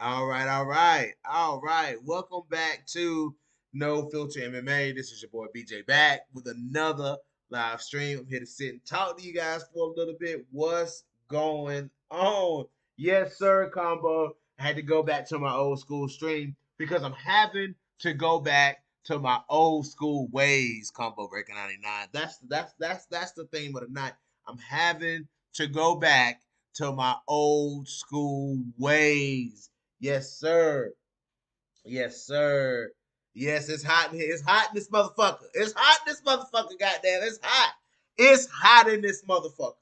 All right, all right, all right. Welcome back to No Filter MMA. This is your boy BJ back with another live stream. I'm here to sit and talk to you guys for a little bit. What's going on? Yes, sir, combo. I had to go back to my old school stream because I'm having to go back to my old school ways, combo breaker 99. That's the theme of the night. I'm having to go back to my old school ways. Yes, sir. Yes, sir. Yes, it's hot in here. It's hot in this motherfucker. It's hot in this motherfucker, goddamn. It's hot. It's hot in this motherfucker.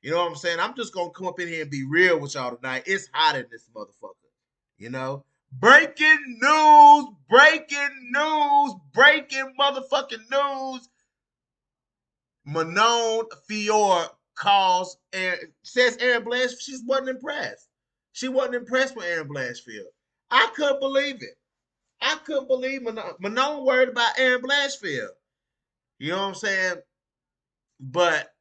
You know what I'm saying? I'm just gonna come up in here and be real with y'all tonight. It's hot in this motherfucker. You know? Breaking news, breaking news, breaking motherfucking news. Manon FIOROT calls Aaron, says Aaron Blanchfield. She wasn't impressed. She wasn't impressed with Aaron Blanchfield. I couldn't believe it. I couldn't believe Manon worried about Aaron Blanchfield. You know what I'm saying? But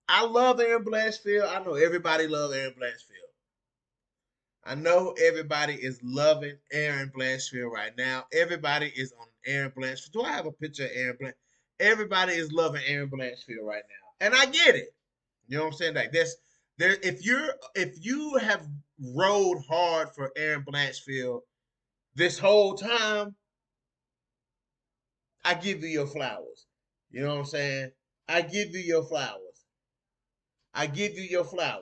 I love Aaron Blanchfield. I know everybody loves Aaron Blanchfield. I know everybody is loving Aaron Blanchfield right now. Everybody is on Aaron Blanchfield. Do I have a picture of Aaron Blanchfield? Everybody is loving Aaron Blanchfield right now, and I get it. You know what I'm saying? Like this, there. If you have rode hard for Aaron Blanchfield this whole time, I give you your flowers. You know what I'm saying? I give you your flowers. I give you your flowers.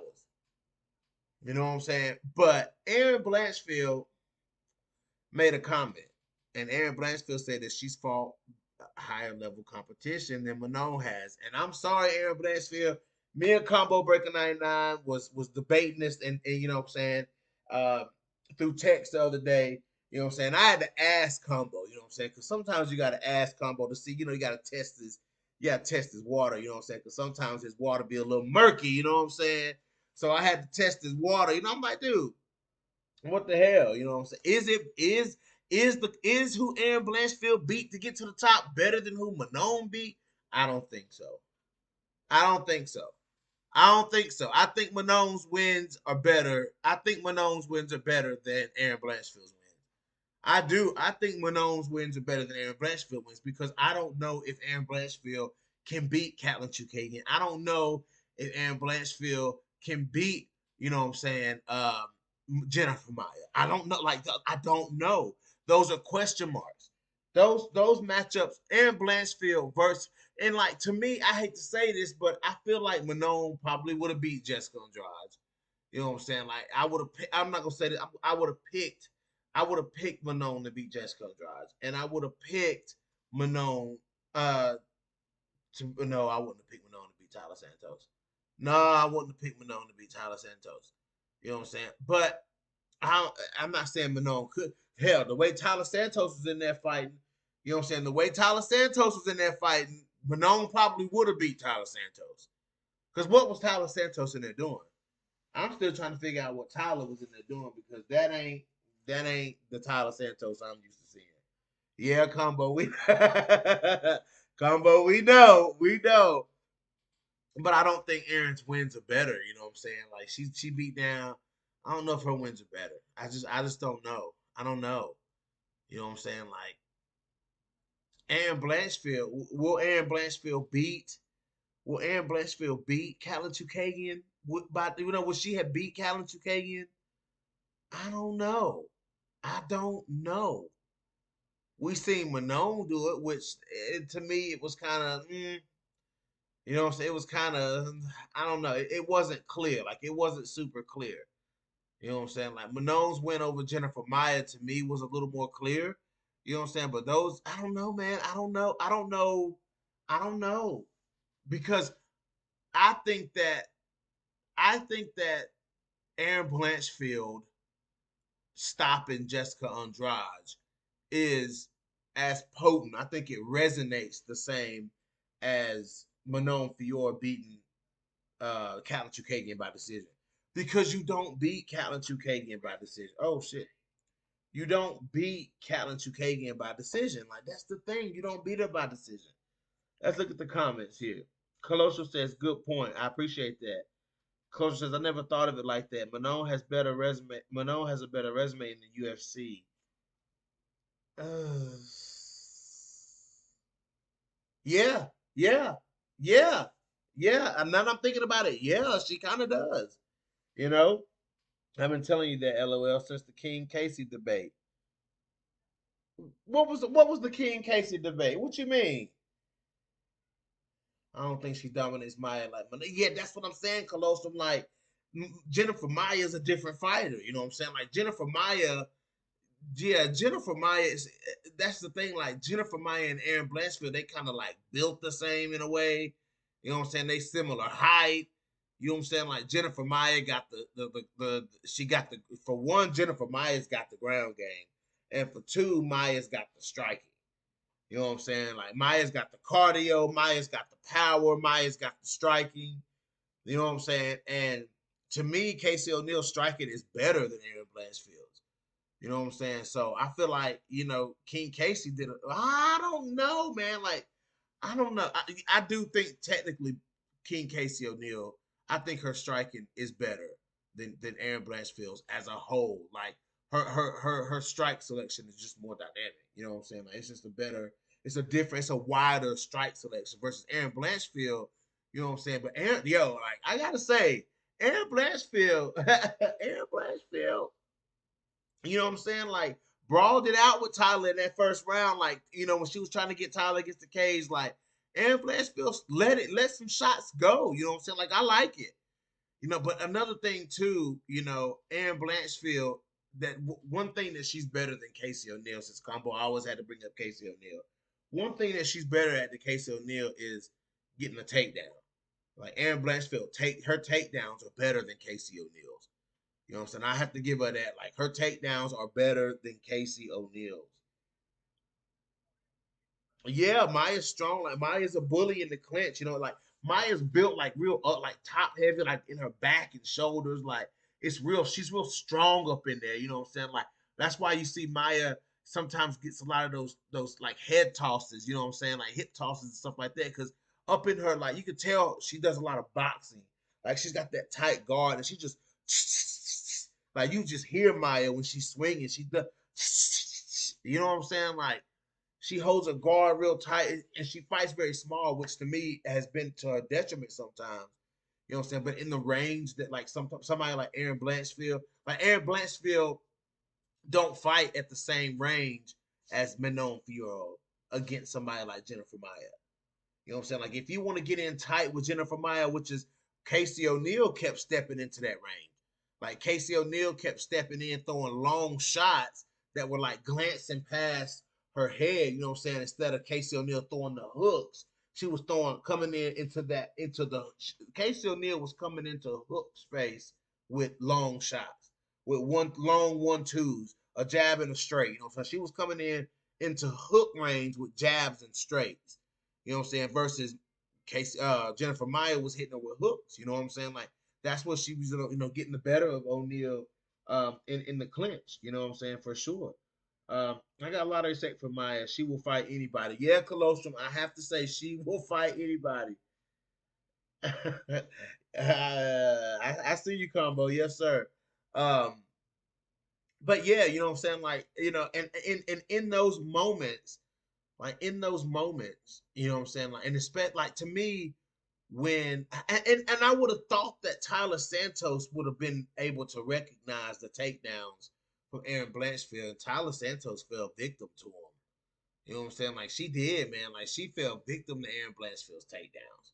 You know what I'm saying? But Aaron Blanchfield made a comment, and Aaron Blanchfield said that she's fought higher level competition than Manon has. And I'm sorry, Aaron Blanchfield. Me and Combo Breaker 99 was debating this, and you know what I'm saying, uh, through text the other day. You know what I'm saying? I had to ask Combo, you know what I'm saying? Because sometimes you got to ask Combo to see, you got to test his, water, you know what I'm saying? Because sometimes his water be a little murky, you know what I'm saying? So I had to test his water. I'm like, dude, what the hell? You know what I'm saying? Is who Aaron Blanchfield beat to get to the top better than who Manon beat? I don't think so. I don't think so. I don't think so. I think Manon's wins are better. I think Manon's wins are better than Aaron Blanchfield's wins. I do. I think Manon's wins are better than Aaron Blanchfield wins because I don't know if Aaron Blanchfield can beat Catlin Chukagian. I don't know if Aaron Blanchfield can beat, you know what I'm saying, Jennifer Maya. I don't know. Like, I don't know. Those are question marks. Those matchups, Aaron Blanchfield versus, and like, to me, I hate to say this, but I feel like Manon probably would have beat Jessica Andrade. You know what I'm saying? Like, I would have. I'm not gonna say that. I would have picked. I would have picked Manon to beat Jessica Andrade, and I would have picked Manon. No, I wouldn't have picked Manon to beat Tyler Santos. No, I wouldn't have picked Manon to beat Tyler Santos. You know what I'm saying? But I'm not saying Manon could. Hell, the way Tyler Santos was in there fighting, you know what I'm saying? The way Tyler Santos was in there fighting, Manon probably would have beat Tyler Santos. Because what was Tyler Santos in there doing? I'm still trying to figure out what Tyler was in there doing because that ain't the Tyler Santos I'm used to seeing. Yeah, combo, we combo, we know. But I don't think Aaron's wins are better. You know what I'm saying? Like she beat down. I don't know if her wins are better. I just don't know. I don't know. You know what I'm saying? Like Aaron Blanchfield. Will Aaron Blanchfield beat Callum Chukagian? Would she have beat Callum Chukagian? I don't know. I don't know. We seen Manon do it, which to me it was kind of, you know what I'm saying? It was kind of, I don't know. It wasn't clear. Like it wasn't super clear. You know what I'm saying? Like Manon's win over Jennifer Maya to me was a little more clear. You know what I'm saying? But those, I don't know, man. I don't know. I don't know. I don't know because I think that I think that Aaron Blanchfield stopping Jessica Andrade is as potent. I think it resonates the same as Manon Fiore beating Callum Chukagian by decision. Because you don't beat Callum Chukagian by decision. Oh shit. You don't beat Callum Chukagian by decision. Like that's the thing. You don't beat her by decision. Let's look at the comments here. Colossus says, good point. I appreciate that. Coach says, I never thought of it like that. Manon has better resume. Manon has a better resume in the UFC. Uh, yeah, yeah, yeah, yeah. And now I'm thinking about it. Yeah, she kind of does. You know, I've been telling you that, LOL, since the King Casey debate. What was the King Casey debate? What you mean? I don't think she dominates Maya like Manon. Yeah, that's what I'm saying, Colossus. I'm like, Jennifer Maya is a different fighter. You know what I'm saying? Like Jennifer Maya, yeah, Jennifer Maya is. That's the thing. Like Jennifer Maya and Aaron Blanchfield, they kind of like built the same in a way. You know what I'm saying? They similar height. You know what I'm saying? Like Jennifer Maya got the she got the, for one, Jennifer Maya's got the ground game, and for two, Maya's got the striking. You know what I'm saying? Like Maya's got the cardio, Maya's got the power, Maya's got the striking. You know what I'm saying? And to me, Casey O'Neal's striking is better than Aaron Blanchfield's. You know what I'm saying? So I feel like, King Casey did it. I don't know, man. Like, I don't know. I do think technically King Casey O'Neal, I think her striking is better than Aaron Blanchfield's as a whole. Like her strike selection is just more dynamic. You know what I'm saying? Like it's just a better, it's a wider strike selection versus Aaron Blanchfield. You know what I'm saying? But Aaron, like I gotta say, Aaron Blanchfield, Aaron Blanchfield, you know what I'm saying? Like brawled it out with Tyler in that first round. Like, when she was trying to get Tyler against the cage, like Aaron Blanchfield let some shots go. You know what I'm saying? Like I like it. But another thing too, Aaron Blanchfield, one thing that she's better than Casey O'Neal, since Combo always had to bring up Casey O'Neal. One thing that she's better at than Casey O'Neal is getting a takedown. Like Aaron Blanchfield, her takedowns are better than Casey O'Neal's. You know what I'm saying? I have to give her that. Like her takedowns are better than Casey O'Neal's. Yeah, Maya's strong. Like Maya's a bully in the clinch. Like Maya's built like real up, like top heavy, like in her back and shoulders. Like it's real. She's real strong up in there. You know what I'm saying? Like that's why you see Maya sometimes gets a lot of those like head tosses. You know what I'm saying? Like hip tosses and stuff like that. Because up in her, like you could tell she does a lot of boxing. Like she's got that tight guard, and she just like you just hear Maya when she's swinging. She does. You know what I'm saying? Like she holds a guard real tight and she fights very small, which to me has been to her detriment sometimes. You know what I'm saying? But in the range that like somebody like Aaron Blanchfield don't fight at the same range as Manon Fiorot against somebody like Jennifer Maya. You know what I'm saying? Like if you want to get in tight with Jennifer Maya, which is Casey O'Neal kept stepping into that range. Like Casey O'Neal kept stepping in, throwing long shots that were like glancing past her head, you know what I'm saying? Instead of Casey O'Neal throwing the hooks, she was coming in into the Casey O'Neal was coming into hook space with long shots, with one twos, a jab and a straight. So she was coming into hook range with jabs and straights. You know what I'm saying? Versus Jennifer Maya was hitting her with hooks. You know what I'm saying? Like that's what she was, getting the better of O'Neal in the clinch. You know what I'm saying? For sure. I got a lot of respect for Maya. She will fight anybody. Yeah, Colostrum, I have to say she will fight anybody. I see you, Combo. Yes, sir. Um, but yeah, you know what I'm saying? Like, and in those moments, you know what I'm saying? Like, and especially like to me, when and I would have thought that Tyler Santos would have been able to recognize the takedowns from Aaron Blanchfield. Tyler Santos fell victim to him. You know what I'm saying? Like she did, man. Like she fell victim to Aaron Blanchfield's takedowns.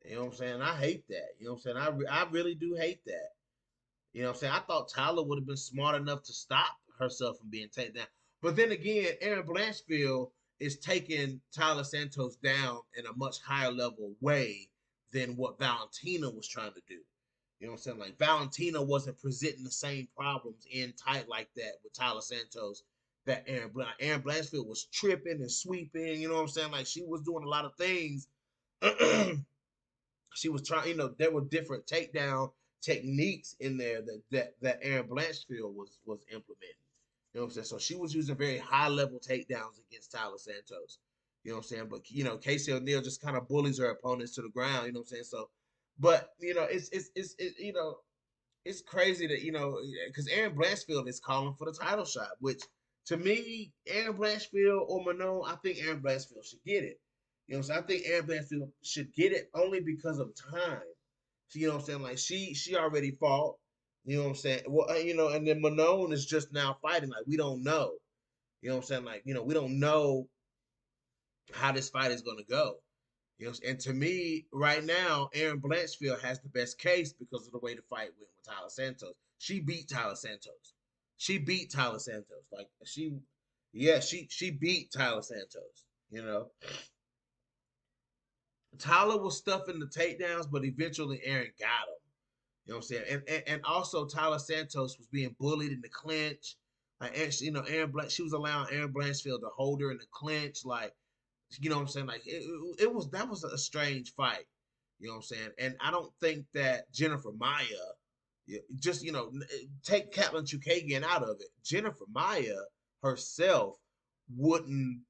You know what I'm saying? I hate that. You know what I'm saying? I really do hate that. You know what I'm saying? I thought Tyler would have been smart enough to stop herself from being taken down. But then again, Aaron Blanchfield is taking Tyler Santos down in a much higher level way than what Valentina was trying to do. You know what I'm saying? Like Valentina wasn't presenting the same problems in tight like that with Tyler Santos that Aaron Blanchfield was tripping and sweeping. You know what I'm saying? Like she was doing a lot of things. She was trying, there were different takedown techniques in there that Aaron Blanchfield was implementing. You know what I'm saying? So she was using very high level takedowns against Tyler Santos. You know what I'm saying? But Casey O'Neal just kind of bullies her opponents to the ground. You know what I'm saying? So But it's crazy that because Aaron Blanchfield is calling for the title shot, which to me, Aaron Blanchfield or Manon, I think Aaron Blanchfield should get it. So I think Aaron Blanchfield should get it only because of time. So, you know what I'm saying? Like she already fought. You know what I'm saying? Well, and then Manon is just now fighting. Like we don't know. You know what I'm saying? Like we don't know how this fight is gonna go. And to me, right now, Aaron Blanchfield has the best case because of the way the fight went with Tyler Santos. She beat Tyler Santos. She beat Tyler Santos. Like she beat Tyler Santos. Tyler was stuffing the takedowns, but eventually Aaron got him. You know what I'm saying? And also Tyler Santos was being bullied in the clinch. Like, she was allowing Aaron Blanchfield to hold her in the clinch. Like, you know what I'm saying? Like that was a strange fight. You know what I'm saying? And I don't think that Jennifer Maya, just take Katlyn Chookagian out of it. Jennifer Maya herself wouldn't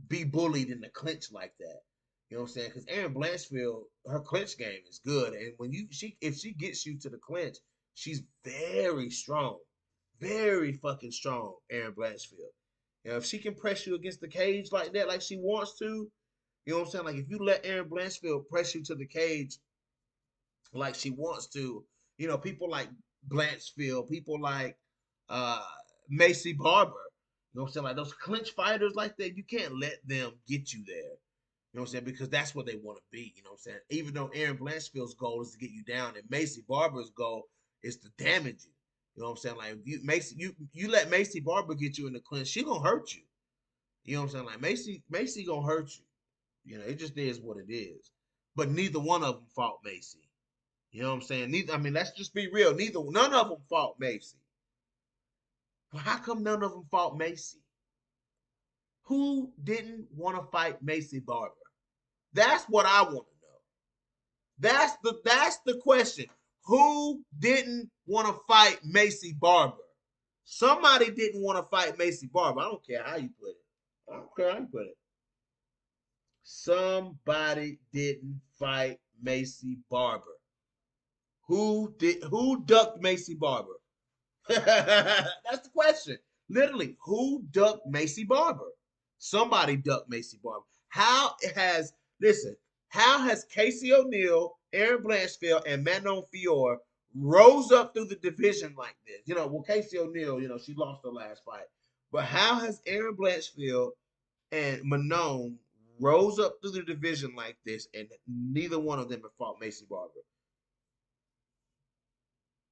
be bullied in the clinch like that. You know what I'm saying? Because Aaron Blanchfield, her clinch game is good, and if she gets you to the clinch, she's very strong, very fucking strong. Aaron Blanchfield. If she can press you against the cage like that, like she wants to, you know what I'm saying? Like if you let Aaron Blanchfield press you to the cage like she wants to, people like Blanchfield, people like uh Macy Barber, you know what I'm saying? Like those clinch fighters like that, you can't let them get you there. You know what I'm saying? Because that's what they want to be. You know what I'm saying? Even though Aaron Blanchfield's goal is to get you down, and Macy Barber's goal is to damage you. You know what I'm saying? Like if you let Macy Barber get you in the clinch, she gonna hurt you. You know what I'm saying? Like Macy gonna hurt you. It just is what it is. But neither one of them fought Macy. You know what I'm saying? Let's just be real. None of them fought Macy. Well, how come none of them fought Macy? Who didn't want to fight Macy Barber? That's what I want to know. That's the question. Who didn't want to fight Macy Barber? Somebody didn't want to fight Macy Barber. I don't care how you put it. I don't care how you put it. Somebody didn't fight Macy Barber. Who ducked Macy Barber? That's the question. Literally, who ducked Macy Barber? Somebody ducked Macy Barber. How has Casey O'Neill, Aaron Blanchfield, and Manon Fior rose up through the division like this? Casey O'Neill, she lost her last fight. But how has Aaron Blanchfield and Manon rose up through the division like this, and neither one of them have fought Macy Barber?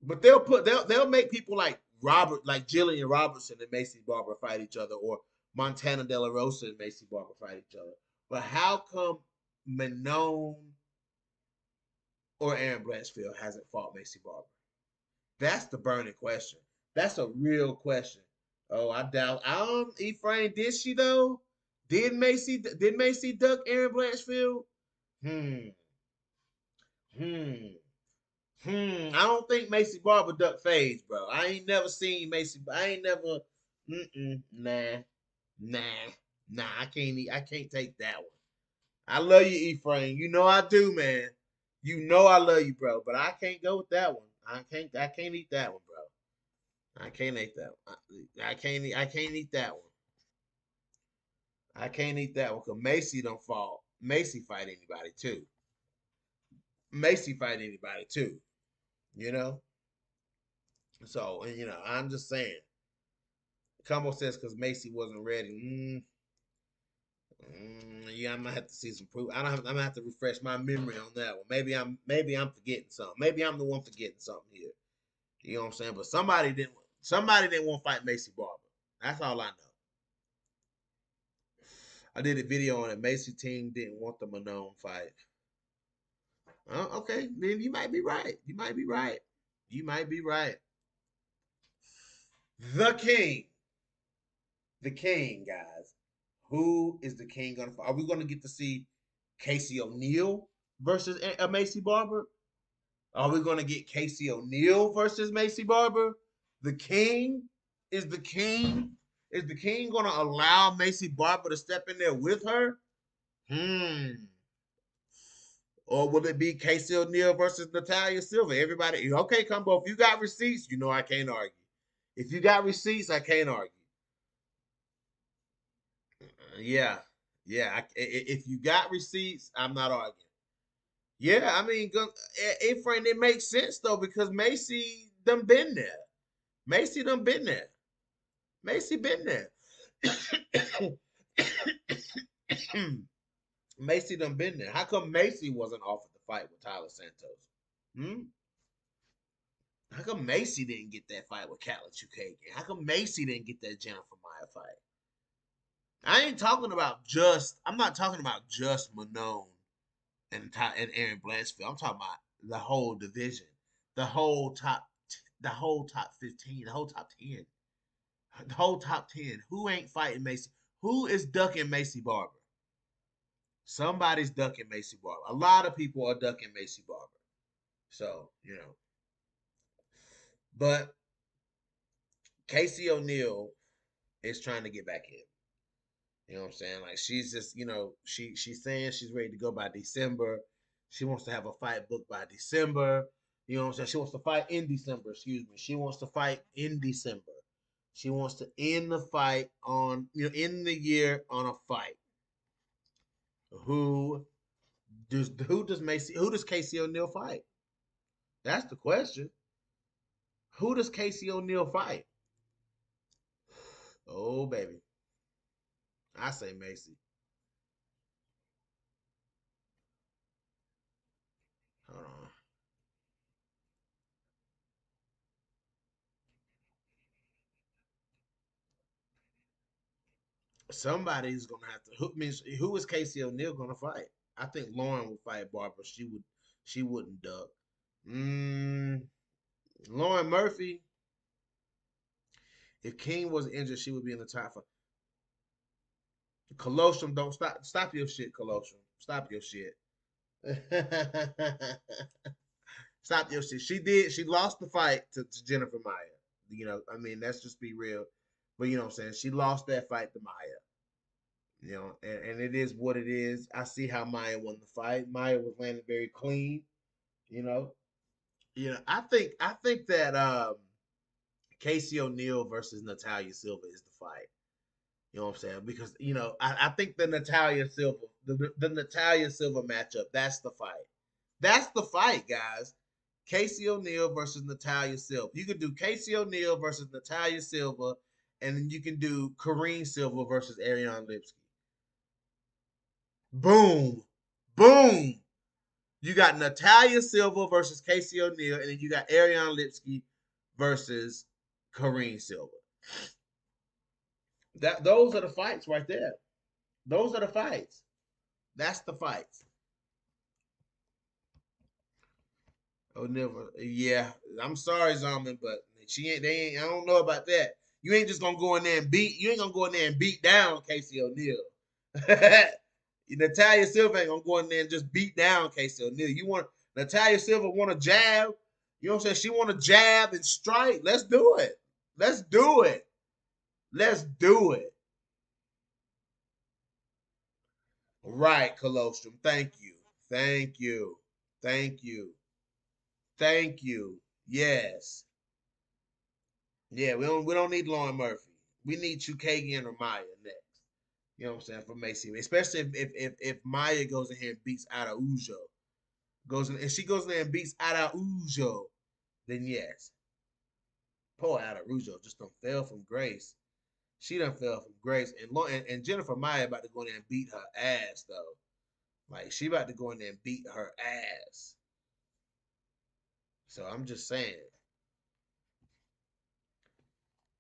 But they'll make people like Jillian Robertson and Macy Barber fight each other, or Montana De La Rosa and Macy Barber fight each other. But how come Manon or Aaron Blanchfield hasn't fought Macy Barber? That's the burning question. That's a real question. Oh, I doubt. Ephraim, did she though? Did Macy duck Aaron Blanchfield? Hmm. Hmm. I don't think Macy Barber ducked Phase, bro. I ain't never seen Macy. I ain't never. Nah, nah, nah. I can't take that one. I love you, Ephraim. You know I do, man. You know I love you, bro. But I can't go with that one. I can't eat that one, bro. I can't eat that one. I can't eat that one. I can't eat that one because Macy don't fall. Macy fight anybody too. Macy fight anybody too. You know. So, and I'm just saying. Combo says because Macy wasn't ready. Yeah, I'm gonna have to see some proof. I'm gonna have to refresh my memory on that one. Maybe I'm forgetting something. Maybe I'm the one forgetting something here. You know what I'm saying? But somebody didn't want to fight Macy Barber. That's all I know. I did a video on it. Macy team didn't want the Manon fight. Okay, then you might be right. You might be right. You might be right. The king. The king, guys. Who is the king gonna fight? Are we gonna get to see Casey O'Neill versus Macy Barber? Are we gonna get Casey O'Neill versus Macy Barber? The king is the king. Is the king gonna allow Macy Barber to step in there with her? Hmm. Or will it be Casey O'Neill versus Natalia Silva? Everybody, okay, Combo, if you got receipts, you know I can't argue. If you got receipts, I can't argue. Yeah, yeah. If you got receipts, I'm not arguing. Yeah, I mean, A-Frame, it makes sense though because Macy done been there. Macy done been there. Macy been there. Macy done been there. How come Macy wasn't offered the fight with Tyler Santos? Hmm? How come Macy didn't get that fight with Cutler Chukagian? How come Macy didn't get that Jennifer Maya fight? I ain't talking about just. I'm not talking about just Manone and Aaron Blanchfield. I'm talking about the whole division, the whole top, the whole top 15, the whole top 10, the whole top 10. Who ain't fighting Macy? Who is ducking Macy Barber? Somebody's ducking Macy Barber. A lot of people are ducking Macy Barber. So but Casey O'Neill is trying to get back in. You know what I'm saying? Like she's just, she's saying she's ready to go by December. She wants to have a fight booked by December. You know what I'm saying? She wants to fight in December, excuse me. She wants to fight in December. She wants to end the fight on, end the year on a fight. Who does Casey O'Neill fight? That's the question. Who does Casey O'Neill fight? Oh baby. I say Macy. Hold on. Somebody's gonna have to. Who is Casey O'Neill gonna fight? I think Lauren would fight Barbara. She wouldn't duck. Mm, Lauren Murphy. If King was injured, she would be in the top five. Colostrum, don't stop your shit, Colostrum. Stop your shit. Stop your shit. She lost the fight to Jennifer Maya. I mean, let's just be real. But you know what I'm saying? She lost that fight to Maya. And it is what it is. I see how Maya won the fight. Maya was landing very clean, you know. I think that Casey O'Neill versus Natalia Silva is the fight. You know what I'm saying? Because I think the Natalia Silva matchup, that's the fight. That's the fight, guys. Casey O'Neill versus Natalia Silva. You could do Casey O'Neill versus Natalia Silva, and then you can do Kareem Silva versus Ariane Lipsky. Boom. Boom. You got Natalia Silva versus Casey O'Neill, and then you got Ariane Lipsky versus Kareem Silva. Those are the fights right there. Those are the fights. That's the fights. O'Neill, yeah. I'm sorry, Zalman, but she ain't. They ain't. I don't know about that. You ain't just gonna go in there and beat. You ain't gonna go in there and beat down Casey O'Neill. Natalia Silva ain't gonna go in there and just beat down Casey O'Neill. You want Natalia Silva want to jab? You know what I'm saying? She want to jab and strike. Let's do it. Let's do it. Let's do it. Right, Colostrum. Thank you. Thank you. Thank you. Thank you. Yes. Yeah, we don't need Lauren Murphy. We need Chukagian or Maya next. You know what I'm saying, for Macy. Especially if Maya goes in here and beats Ada Ujo. If she goes in there and beats Ada Ujo, then yes. Poor Ada Ujo just don't fell from grace. She done fell from grace. And Jennifer Maya about to go in there and beat her ass though. Like she about to go in there and beat her ass. So I'm just saying.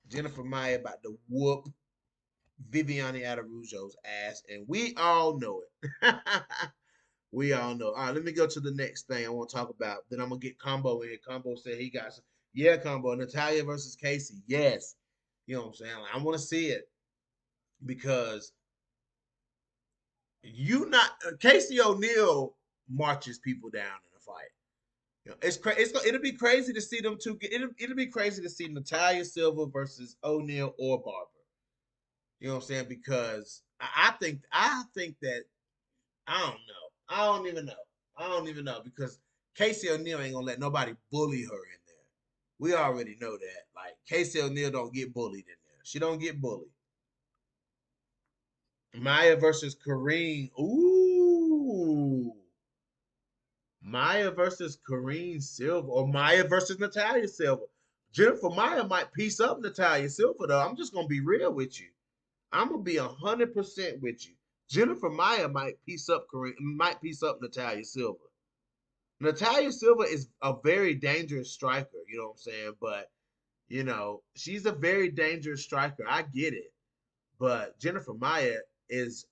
Jennifer Maya about to whoop Viviane Araújo's ass, and we all know it. We all know. All right, let me go to the next thing I want to talk about. Then I'm gonna get Combo in here. Combo said he got some. Yeah, Combo. Natalia versus Casey. Yes. You know what I'm saying? Like, I want to see it because Casey O'Neill marches people down in a fight. It'll be crazy to see them two. It'll be crazy to see Natalia Silva versus O'Neill or Barber. You know what I'm saying? Because I think that I don't know. I don't even know. I don't even know because Casey O'Neal ain't gonna let nobody bully her in there. We already know that. Like Casey O'Neal don't get bullied in there. She don't get bullied. Maya versus Kareem. Ooh. Maya versus Kareem Silver or Maya versus Natalia Silver. Jennifer Maya might piece up Natalia Silver though. I'm just gonna be real with you. I'm gonna be 100% with you. Jennifer Maya might piece up Natalia Silver. Natalia Silva is a very dangerous striker, you know what I'm saying? But, she's a very dangerous striker. I get it. But is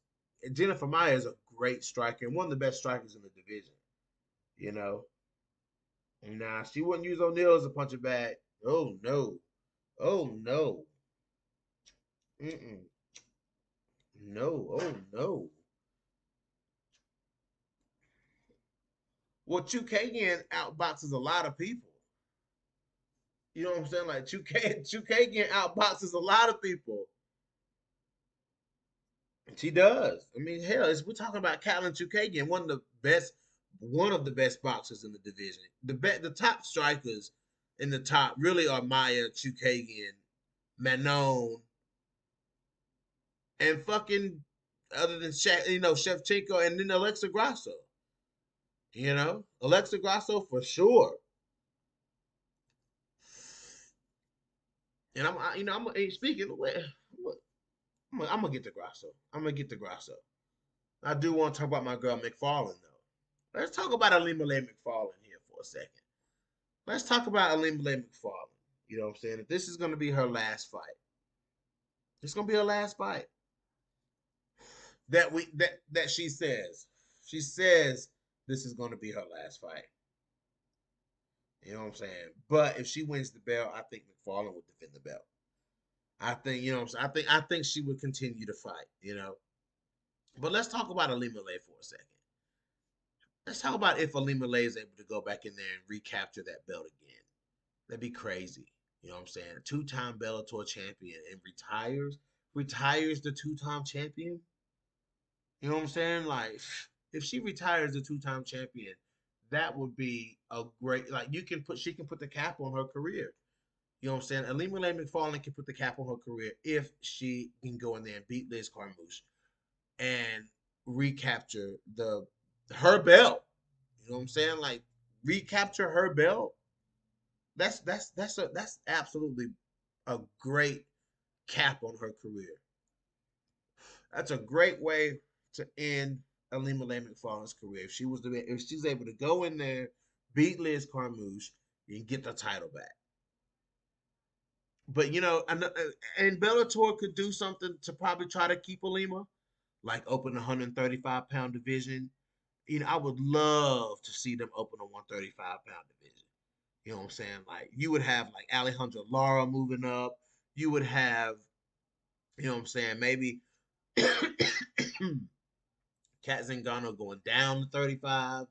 Jennifer Maya is a great striker and one of the best strikers in the division, you know. Nah, she wouldn't use O'Neal as a punching bag. Oh no. Oh no. Mm-mm. No. Oh no. Well, Chukagian outboxes a lot of people. You know what I'm saying? Like Chukagian outboxes a lot of people. She does. I mean, hell, we're talking about Catelyn Chukagian, one of the best boxers in the division. The top strikers in the top really are Maya Chukagian, Manon, and fucking other than Shevchenko, and then Alexa Grasso. Alexa Grasso for sure. And speaking of where, I'm gonna get to Grasso. I'm gonna get to Grasso. I do want to talk about my girl McFarlane though. Let's talk about Alimale McFarlane here for a second. Let's talk about Alimale McFarlane. You know what I'm saying? If this is gonna be her last fight, it's gonna be her last fight. That she says. She says this is gonna be her last fight. You know what I'm saying? But if she wins the belt, I think McFarlane would defend the belt. I think, you know what I'm saying? I think she would continue to fight. But let's talk about Alimale for a second. Let's talk about if Alimale is able to go back in there and recapture that belt again. That'd be crazy. You know what I'm saying? A two-time Bellator champion and retires the two-time champion. You know what I'm saying? Like, if she retires the two-time champion, that would be a great. Like, she can put the cap on her career. You know what I'm saying? Alimale McFarlane can put the cap on her career if she can go in there and beat Liz Carmouche and recapture her belt. You know what I'm saying? Like recapture her belt. That's absolutely a great cap on her career. That's a great way to end Alima Lane McFarlane's career. If she's able to go in there, beat Liz Carmouche, and get the title back. But and Bellator could do something to probably try to keep Alima, like open a 135-pound division. I would love to see them open a 135-pound division. You know what I'm saying? Like you would have like Alejandra Lara moving up. You would have, you know what I'm saying, maybe Kat Zingano going down to 35.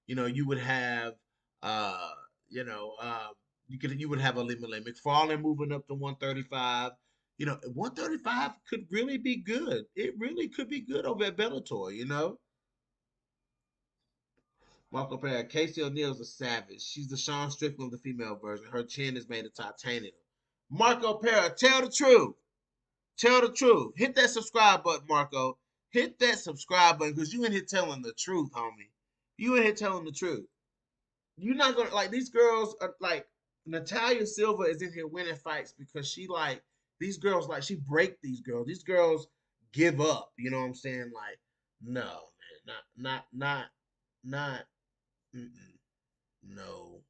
You would have uh, you know, you would have Alima Lane McFarlane moving up to 135. 135 could really be good. It really could be good over at Bellator. Marco Perez, Casey O'Neal's a savage. She's the Sean Strickland of the female version. Her chin is made of titanium. Marco Perez, tell the truth. Tell the truth. Hit that subscribe button, Marco. Hit that subscribe button because you in here telling the truth, homie. You in here telling the truth. You're not gonna like these girls are like Natalia Silva is in here winning fights because she like these girls like she break these girls. These girls give up. You know what I'm saying? Like, no, man, not. Mm-mm. No.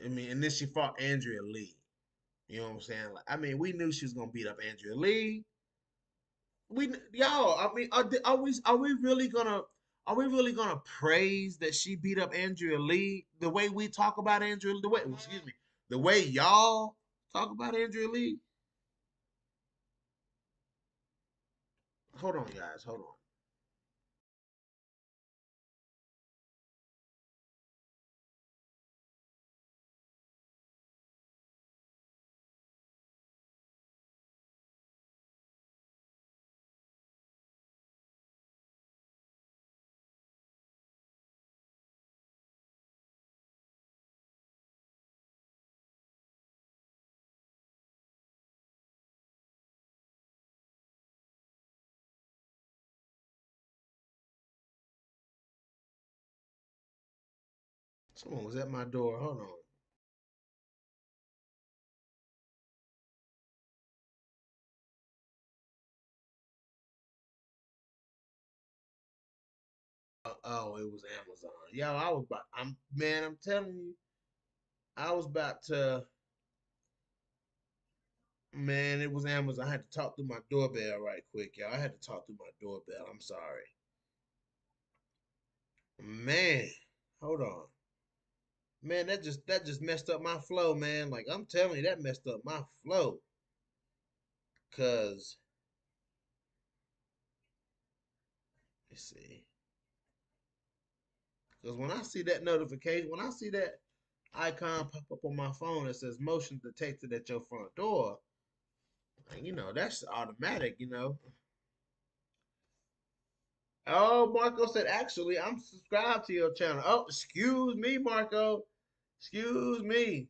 I mean, and then she fought Andrea Lee. You know what I'm saying? Like, I mean, we knew she was gonna beat up Andrea Lee. Y'all. I mean, are we really gonna praise that she beat up Andrea Lee the way we talk about Andrea? The way y'all talk about Andrea Lee. Hold on, guys. Hold on. Someone was at my door. Hold on. Oh, it was Amazon. Yo, I was about. I'm telling you, I was about to. Man, it was Amazon. I had to talk through my doorbell right quick, y'all. I had to talk through my doorbell. I'm sorry. Man, hold on. Man, that just messed up my flow, man. Like I'm telling you, that messed up my flow. Cause let's see. Cause when I see that notification, when I see that icon pop up on my phone that says motion detected at your front door, like, that's automatic. Oh, Marco said, actually, I'm subscribed to your channel. Oh, excuse me, Marco. Excuse me.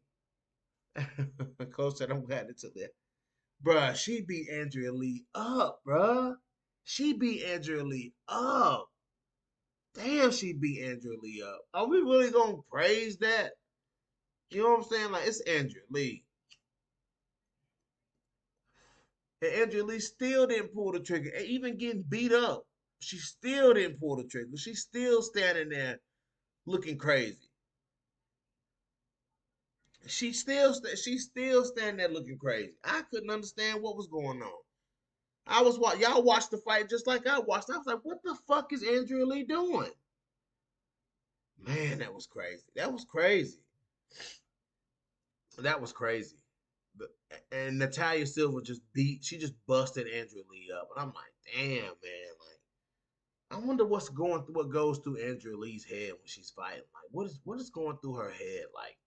Coach said, I'm glad it's there. Bruh, she beat Andrea Lee up, bruh. She beat Andrea Lee up. Damn, she beat Andrea Lee up. Are we really gonna praise that? You know what I'm saying? Like, it's Andrea Lee. And Andrea Lee still didn't pull the trigger. And even getting beat up, she still didn't pull the trigger. She's still standing there looking crazy. She's still standing there looking crazy. I couldn't understand what was going on. Y'all watched the fight just like I watched. I was like, what the fuck is Andrea Lee doing? Man, that was crazy. That was crazy. That was crazy. But, and Natalia Silva she just busted Andrea Lee up. And I'm like, damn, man. Like, I wonder what goes through Andrea Lee's head when she's fighting. Like, what is going through her head? Like,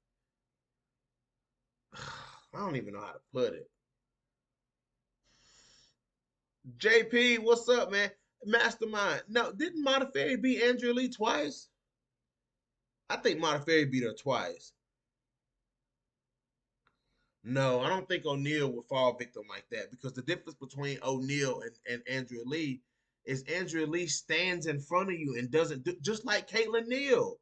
I don't even know how to put it. JP, what's up, man? Mastermind. No, didn't Modafferi beat Andrea Lee twice? I think Modafferi beat her twice. No, I don't think O'Neal would fall victim like that because the difference between O'Neal and Andrea Lee is Andrea Lee stands in front of you and doesn't do just like Caitlin Neal.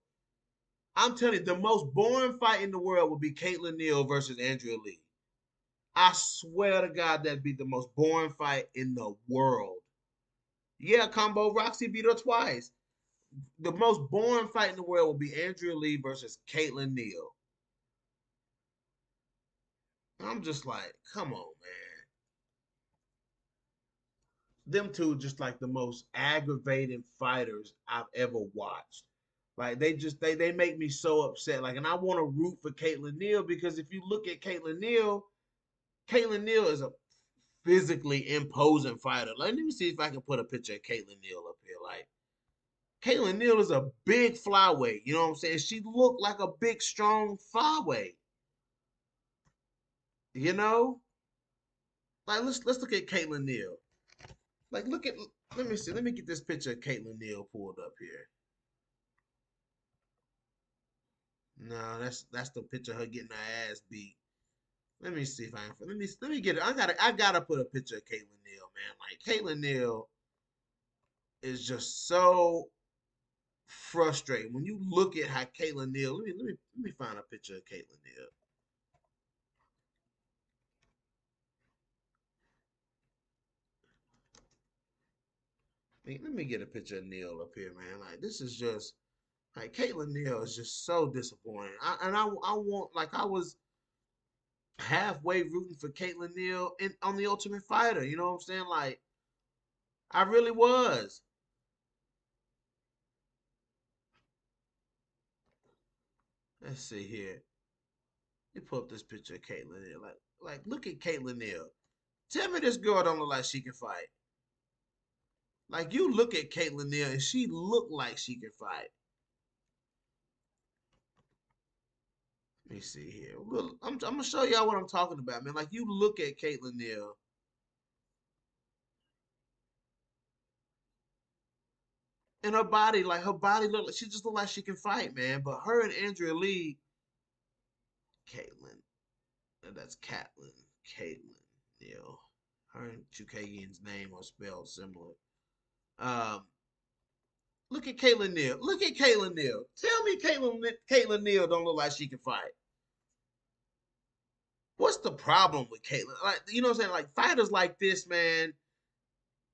I'm telling you, the most boring fight in the world would be Caitlin Neal versus Andrea Lee. I swear to God, that'd be the most boring fight in the world. Yeah, combo Roxy beat her twice. The most boring fight in the world would be Andrea Lee versus Caitlin Neal. I'm just like, come on, man. Them two just like the most aggravating fighters I've ever watched. Like they make me so upset. Like, and I want to root for Caitlin Neal because if you look at Caitlin Neal is a physically imposing fighter. Like, let me see if I can put a picture of Caitlin Neal up here. Like, Caitlin Neal is a big flyweight. You know what I'm saying? She looked like a big, strong flyweight. You know, like let's look at Caitlin Neal. Like, let me see. Let me get this picture of Caitlin Neal pulled up here. No, that's the picture of her getting her ass beat. Let me see if I can. Let me get it. I gotta put a picture of Caitlin Neal, man. Like, Caitlin Neal is just so frustrating when you look at how Caitlin Neal. Let me find a picture of Caitlin Neal. Let me get a picture of Neal up here, man. Like, this is just like Caitlin Neal is just so disappointing. I want, like, I was halfway rooting for Caitlin Neal on the Ultimate Fighter. You know what I'm saying? Like, I really was. Let's see here. Let me pull up this picture of Caitlin Neal. Like, look at Caitlin Neal. Tell me this girl don't look like she can fight. Like, you look at Caitlin Neal and she look like she can fight. Let me see here. Look, I'm gonna show y'all what I'm talking about, man. Like, you look at Caitlin Neal and her body look like she just look like she can fight, man. But her and Andrea Lee, Caitlin, that's Caitlin Neal. Her and Chukagian's name are spelled similar. Um, Look at Caitlin Neal. Look at Caitlin Neal. Tell me Caitlin Neal don't look like she can fight. What's the problem with Caitlin? Like, you know what I'm saying? Like fighters like this, man.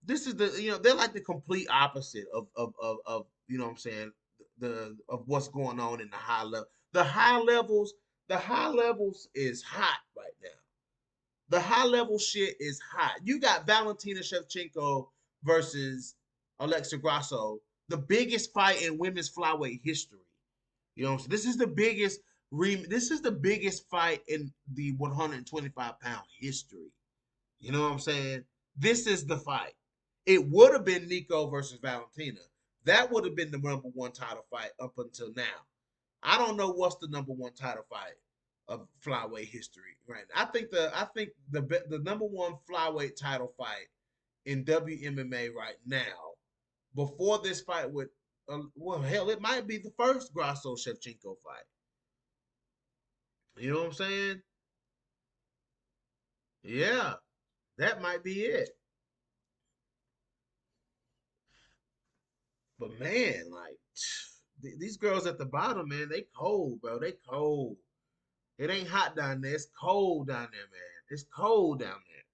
This is the they're like the complete opposite of you know what I'm saying the of what's going on in the high level. The high levels is hot right now. The high level shit is hot. You got Valentina Shevchenko versus Alexa Grasso, the biggest fight in women's flyweight history. You know what I'm saying? This is the biggest fight in the 125-pound history. You know what I'm saying? This is the fight. It would have been Nico versus Valentina. That would have been the number one title fight up until now. I don't know what's the number one title fight of flyweight history right now. I think the number one flyweight title fight in WMMA right now, before this fight with well hell, it might be the first Grasso Shevchenko fight. You know what I'm saying? Yeah, that might be it. But man, like these girls at the bottom, man, they cold, bro. They cold. It ain't hot down there. It's cold down there, man. It's cold down there.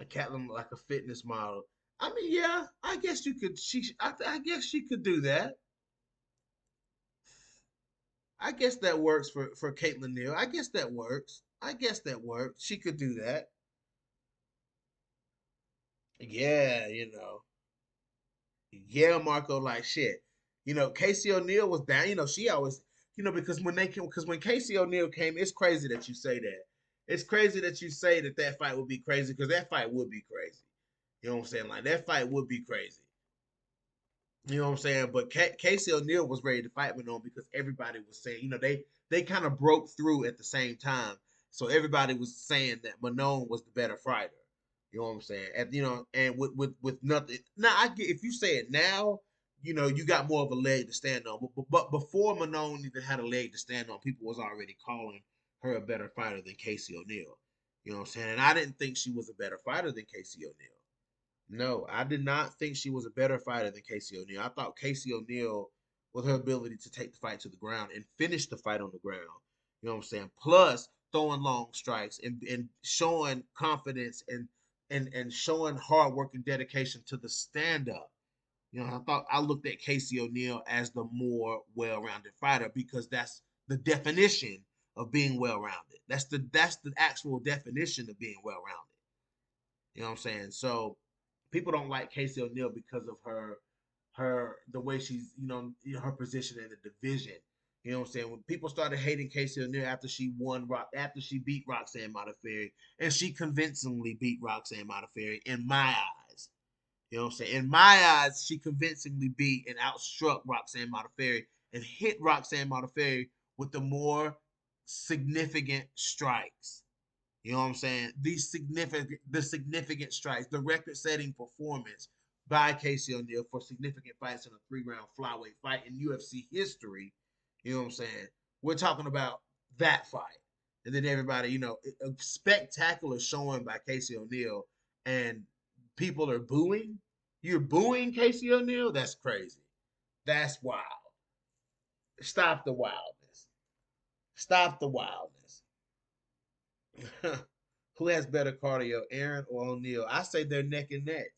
A Catlin like a fitness model. I mean, yeah, I guess you could. I guess she could do that. I guess that works for Caitlin Neal. I guess that works. I guess that works. She could do that. Yeah, yeah, Marco, like shit. Casey O'Neill was down. She always, because when Casey O'Neill came, it's crazy that you say that. It's crazy that you say that fight would be crazy because that fight would be crazy. You know what I'm saying? Like that fight would be crazy. You know what I'm saying? But Casey O'Neill was ready to fight Manon because everybody was saying, they kind of broke through at the same time. So everybody was saying that Manon was the better fighter. You know what I'm saying? And with nothing. Now I get if you say it now, you got more of a leg to stand on. But before Manon even had a leg to stand on, people was already calling her a better fighter than Casey O'Neill. You know what I'm saying? And I didn't think she was a better fighter than Casey O'Neill. No, I did not think she was a better fighter than Casey O'Neill. I thought Casey O'Neill, with her ability to take the fight to the ground and finish the fight on the ground, you know what I'm saying? Plus throwing long strikes and showing confidence and showing hard work and dedication to the stand up. I looked at Casey O'Neill as the more well-rounded fighter because that's the definition of being well-rounded. That's the actual definition of being well-rounded. You know what I'm saying? So people don't like Casey O'Neill because of her the way she's her position in the division. You know what I'm saying? When people started hating Casey O'Neill after she beat Roxanne Modafferi, and she convincingly beat Roxanne Modafferi in my eyes. You know what I'm saying? In my eyes, she convincingly beat and outstruck Roxanne Modafferi and hit Roxanne Modafferi with the more significant strikes. You know what I'm saying? The significant strikes, the record-setting performance by Casey O'Neill for significant fights in a 3-round flyweight fight in UFC history. You know what I'm saying? We're talking about that fight, and then everybody, a spectacular showing by Casey O'Neill, and people are booing. You're booing Casey O'Neill? That's crazy. That's wild. Stop the wildness. Stop the wildness. Who has better cardio, Aaron or O'Neal? I say they're neck and neck.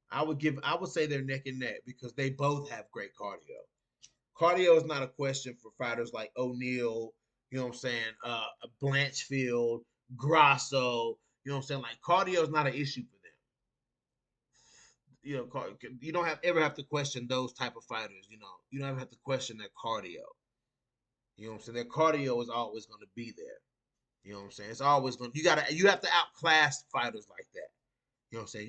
I would say they're neck and neck because they both have great cardio. Cardio is not a question for fighters like O'Neal, you know what I'm saying, Blanchfield, Grasso, you know what I'm saying? Like cardio is not an issue for them. You don't ever have to question those type of fighters, You don't ever have to question their cardio. You know what I'm saying? Their cardio is always going to be there. You know what I'm saying? It's always going. You have to outclass fighters like that. You know what I'm saying?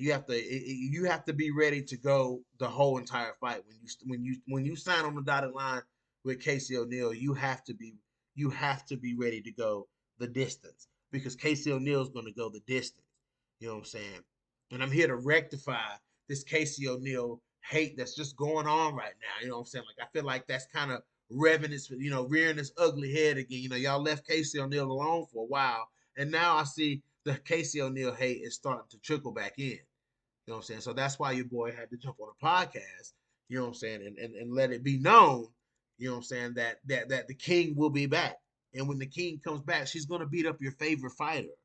You have to be ready to go the whole entire fight when you sign on the dotted line with Casey O'Neill. You have to be ready to go the distance because Casey O'Neill is going to go the distance. You know what I'm saying? And I'm here to rectify this Casey O'Neill hate that's just going on right now. You know what I'm saying? Like I feel like that's kind of rearing its ugly head again. Y'all left Casey O'Neill alone for a while, and now I see the Casey O'Neill hate is starting to trickle back in. You know what I'm saying? So that's why your boy had to jump on a podcast, you know what I'm saying, and let it be known, you know what I'm saying, that the king will be back. And when the king comes back, she's gonna beat up your favorite fighter.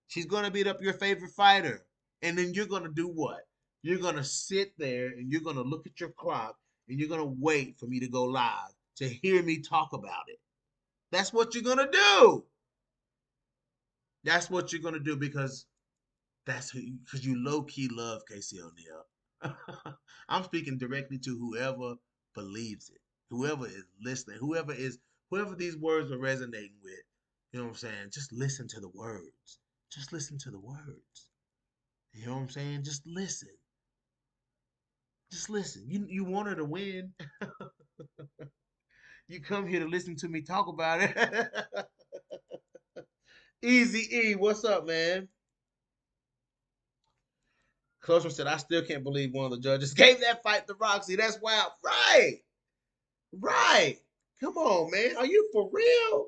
She's gonna beat up your favorite fighter. And then you're gonna do what? You're gonna sit there and you're gonna look at your clock and you're gonna wait for me to go live to hear me talk about it. That's what you're gonna do. That's what you're gonna do because that's who, because you low key love Casey O'Neill. I'm speaking directly to whoever believes it, whoever is listening, whoever these words are resonating with. You know what I'm saying? Just listen to the words. Just listen to the words. You know what I'm saying? Just listen. Just listen. You want her to win. You come here to listen to me talk about it. Easy E, what's up, man? Closer said, I still can't believe one of the judges gave that fight to Roxy. That's wild. Right. Right. Come on, man. Are you for real?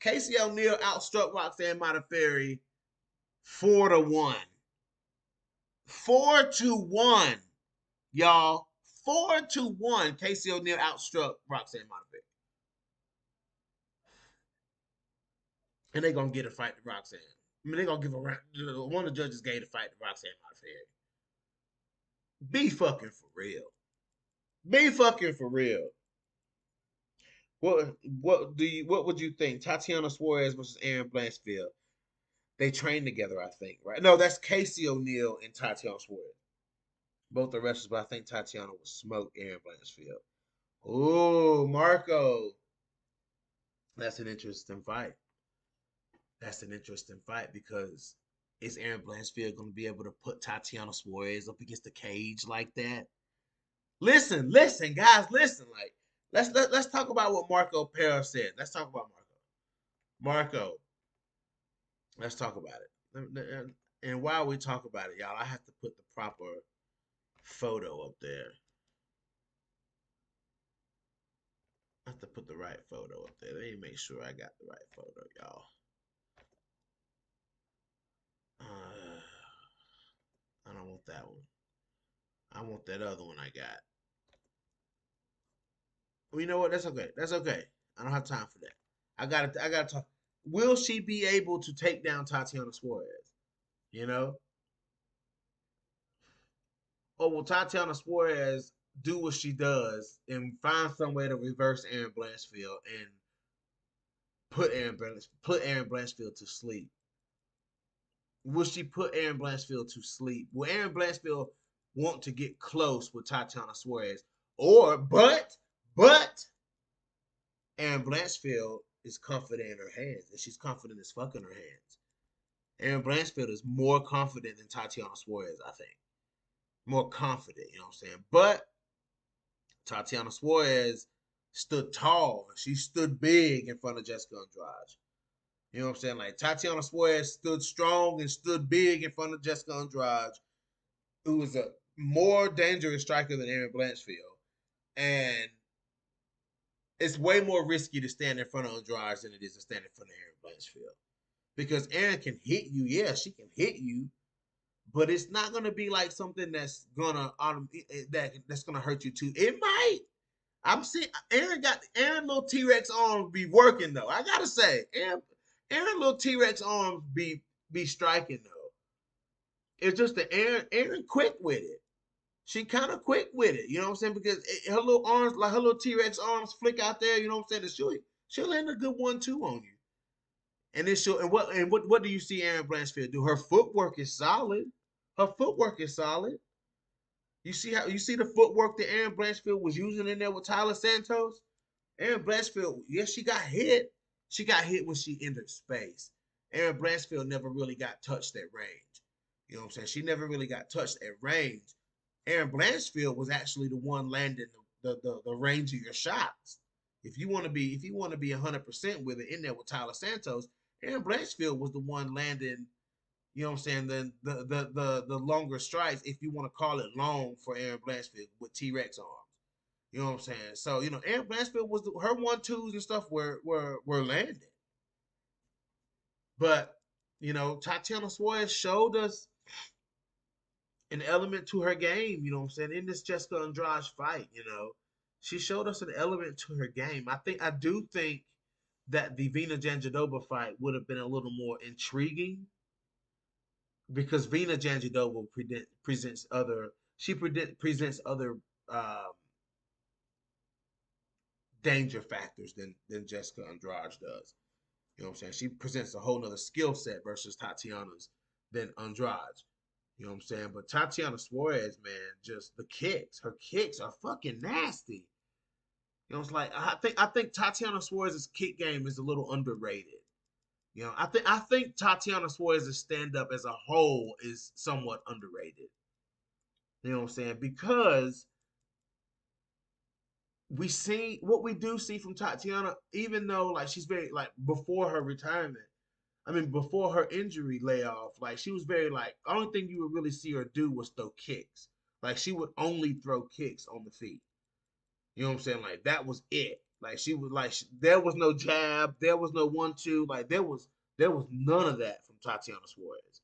Casey O'Neill outstruck Roxanne Modafferi 4-1. 4-1. Y'all. 4-1. Casey O'Neill outstruck Roxanne Modafferi. And they're gonna get a fight to Roxanne. I mean, they're gonna give one of the judges gave a fight to Roxanne Modafferi. Be fucking for real. Be fucking for real. What would you think? Tatiana Suarez versus Erin Blanchfield. They train together, I think, right? No, that's Casey O'Neill and Tatiana Suarez. Both are wrestlers, but I think Tatiana would smoke Erin Blanchfield. Oh, Marco. That's an interesting fight. That's an interesting fight because is Erin Blanchfield going to be able to put Tatiana Suarez up against the cage like that? Listen, guys, listen. Like, let's talk about what Marco Pera said. Let's talk about Marco, let's talk about it. And while we talk about it, y'all, I have to put the proper photo up there. I have to put the right photo up there. Let me make sure I got the right photo, y'all. I don't want that one. I want that other one I got. Well, you know what? That's okay. That's okay. I don't have time for that. I gotta talk. Will she be able to take down Tatiana Suarez? You know? Or will Tatiana Suarez do what she does and find some way to reverse Erin Blanchfield and put Erin Blanchfield to sleep? Will she put Erin Blanchfield to sleep? Will Erin Blanchfield want to get close with Tatiana Suarez? But Erin Blanchfield is confident in her hands, and she's confident as fuck in her hands. Erin Blanchfield is more confident than Tatiana Suarez, I think. More confident, you know what I'm saying? But Tatiana Suarez stood tall. She stood big in front of Jessica Andrade. You know what I'm saying? Like Tatiana Suarez stood strong and stood big in front of Jessica Andrade, who was a more dangerous striker than Erin Blanchfield. And it's way more risky to stand in front of Andrade than it is to stand in front of Erin Blanchfield. Because Erin can hit you. Yeah, she can hit you. But it's not gonna be like something that's gonna hurt you too. It might. I'm seeing Aaron little T-Rex arms be working though. I gotta say, Aaron little T-Rex arms be striking though. It's just that Aaron quick with it. She kind of quick with it. You know what I'm saying? Because her little arms, like her little T-Rex arms, flick out there. You know what I'm saying? She'll land a good 1-2 on you. And then what do you see Erin Blanchfield do? Her footwork is solid. Her footwork is solid. You see the footwork that Erin Blanchfield was using in there with Tyler Santos? Erin Blanchfield, yes, she got hit. She got hit when she entered space. Erin Blanchfield never really got touched at range. You know what I'm saying? She never really got touched at range. Erin Blanchfield was actually the one landing the range of your shots. If you want to be 100% with it in there with Tyler Santos, Erin Blanchfield was the one landing, you know what I'm saying, the longer strikes, if you want to call it long for Erin Blanchfield with T-Rex arms. You know what I'm saying? So, you know, Erin Blanchfield was her 1-2s and stuff were landing. But, you know, Tatiana Suarez showed us an element to her game. You know what I'm saying? In this Jessica Andrade fight, she showed us an element to her game. I do think that the Vina Janjadova fight would have been a little more intriguing because Vina Janjadova presents other presents other um, danger factors than Jessica Andrade does. You know what I'm saying? She presents a whole nother skill set versus Tatiana's than Andrade. You know what I'm saying? But Tatiana Suarez, man, just her kicks are fucking nasty. It's like I think Tatiana Suarez's kick game is a little underrated. I think Tatiana Suarez's stand up as a whole is somewhat underrated. You know what I'm saying? Because what we do see from Tatiana, even though like she's very like before her retirement, before her injury layoff, like she was very like only thing you would really see her do was throw kicks. Like she would only throw kicks on the feet. You know what I'm saying? Like that was it. Like she was like there was no jab, there was no 1-2. Like there was none of that from Tatiana Suarez.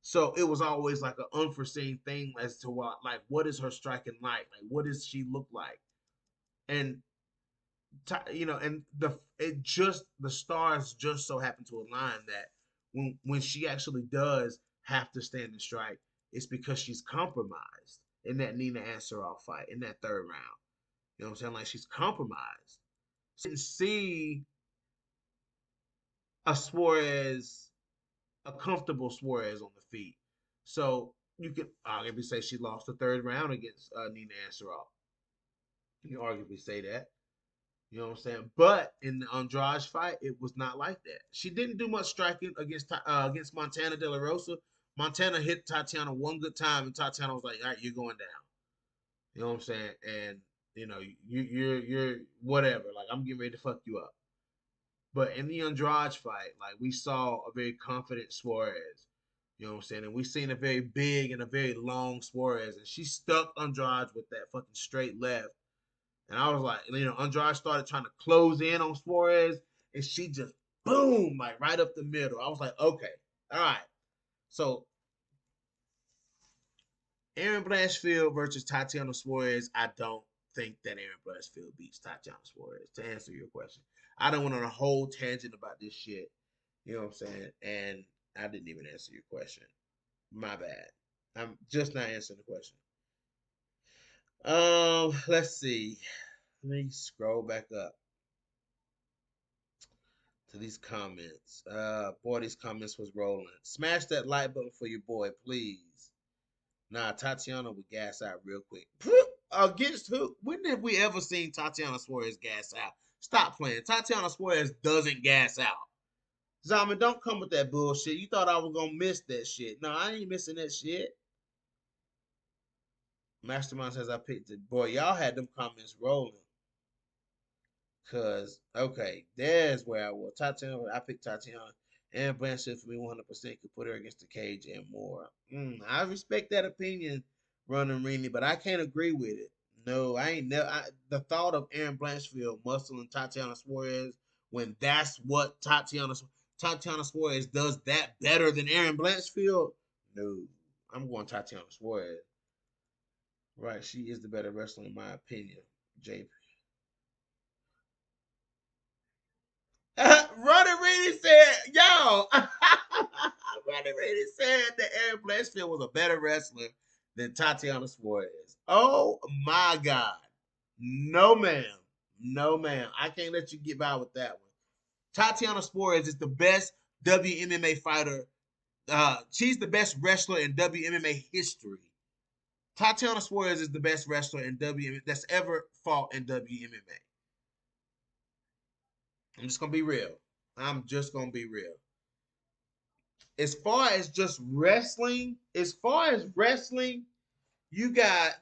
So it was always like an unforeseen thing as to what is her striking like what does she look like, and and the stars just so happen to align that when she actually does have to stand and strike, it's because she's compromised in that Nina Ansaroff fight in that third round. You know what I'm saying? Like she's compromised. So didn't see a Suarez, a comfortable Suarez on the feet. So you could arguably say she lost the third round against Nina Ansaroff. You can arguably say that. You know what I'm saying? But in the Andrade fight, it was not like that. She didn't do much striking against Montana De La Rosa. Montana hit Tatiana one good time, and Tatiana was like, "All right, you're going down." You know what I'm saying? And you're whatever. Like I'm getting ready to fuck you up. But in the Andrade fight, like we saw a very confident Suarez. You know what I'm saying? And we seen a very big and a very long Suarez, and she stuck Andrade with that fucking straight left. And I was like, Andrade started trying to close in on Suarez, and she just boom, like right up the middle. I was like, okay, all right. So Aaron Blanchfield versus Tatiana Suarez. I don't think that Aaron Blanchfield beats Tatiana Suarez. To answer your question, I don't went on a whole tangent about this shit. You know what I'm saying? And I didn't even answer your question. My bad. I'm just not answering the question. Let's see. Let me scroll back up to these comments. Boy, these comments was rolling. Smash that like button for your boy, please. Nah, Tatiana would gas out real quick. Against who? When have we ever seen Tatiana Suarez gas out? Stop playing. Tatiana Suarez doesn't gas out. Zaman, don't come with that bullshit. You thought I was gonna miss that shit. No, I ain't missing that shit. Mastermind says I picked it. Boy, y'all had them comments rolling. Cause okay, there's where I was. Tatiana, I picked Tatiana and Blanchett for me 100% could put her against the cage and more. I respect that opinion, Running Reedy, but I can't agree with it. No, I ain't never. The thought of Aaron Blanchfield muscling Tatiana Suarez when that's what Tatiana Suarez does that better than Aaron Blanchfield. No, I'm going Tatiana Suarez. Right, she is the better wrestler in my opinion. JP. Ronnie Reedy said, yo, Ronnie Reedy said that Aaron Blanchfield was a better wrestler than Tatiana Suarez. Oh my God. No, ma'am. No, ma'am. I can't let you get by with that one. Tatiana Suarez is the best WMMA fighter. She's the best wrestler in WMMA history. Tatiana Suarez is the best wrestler in WMMA that's ever fought in WMMA. I'm just gonna be real. I'm just gonna be real. As far as just wrestling, you got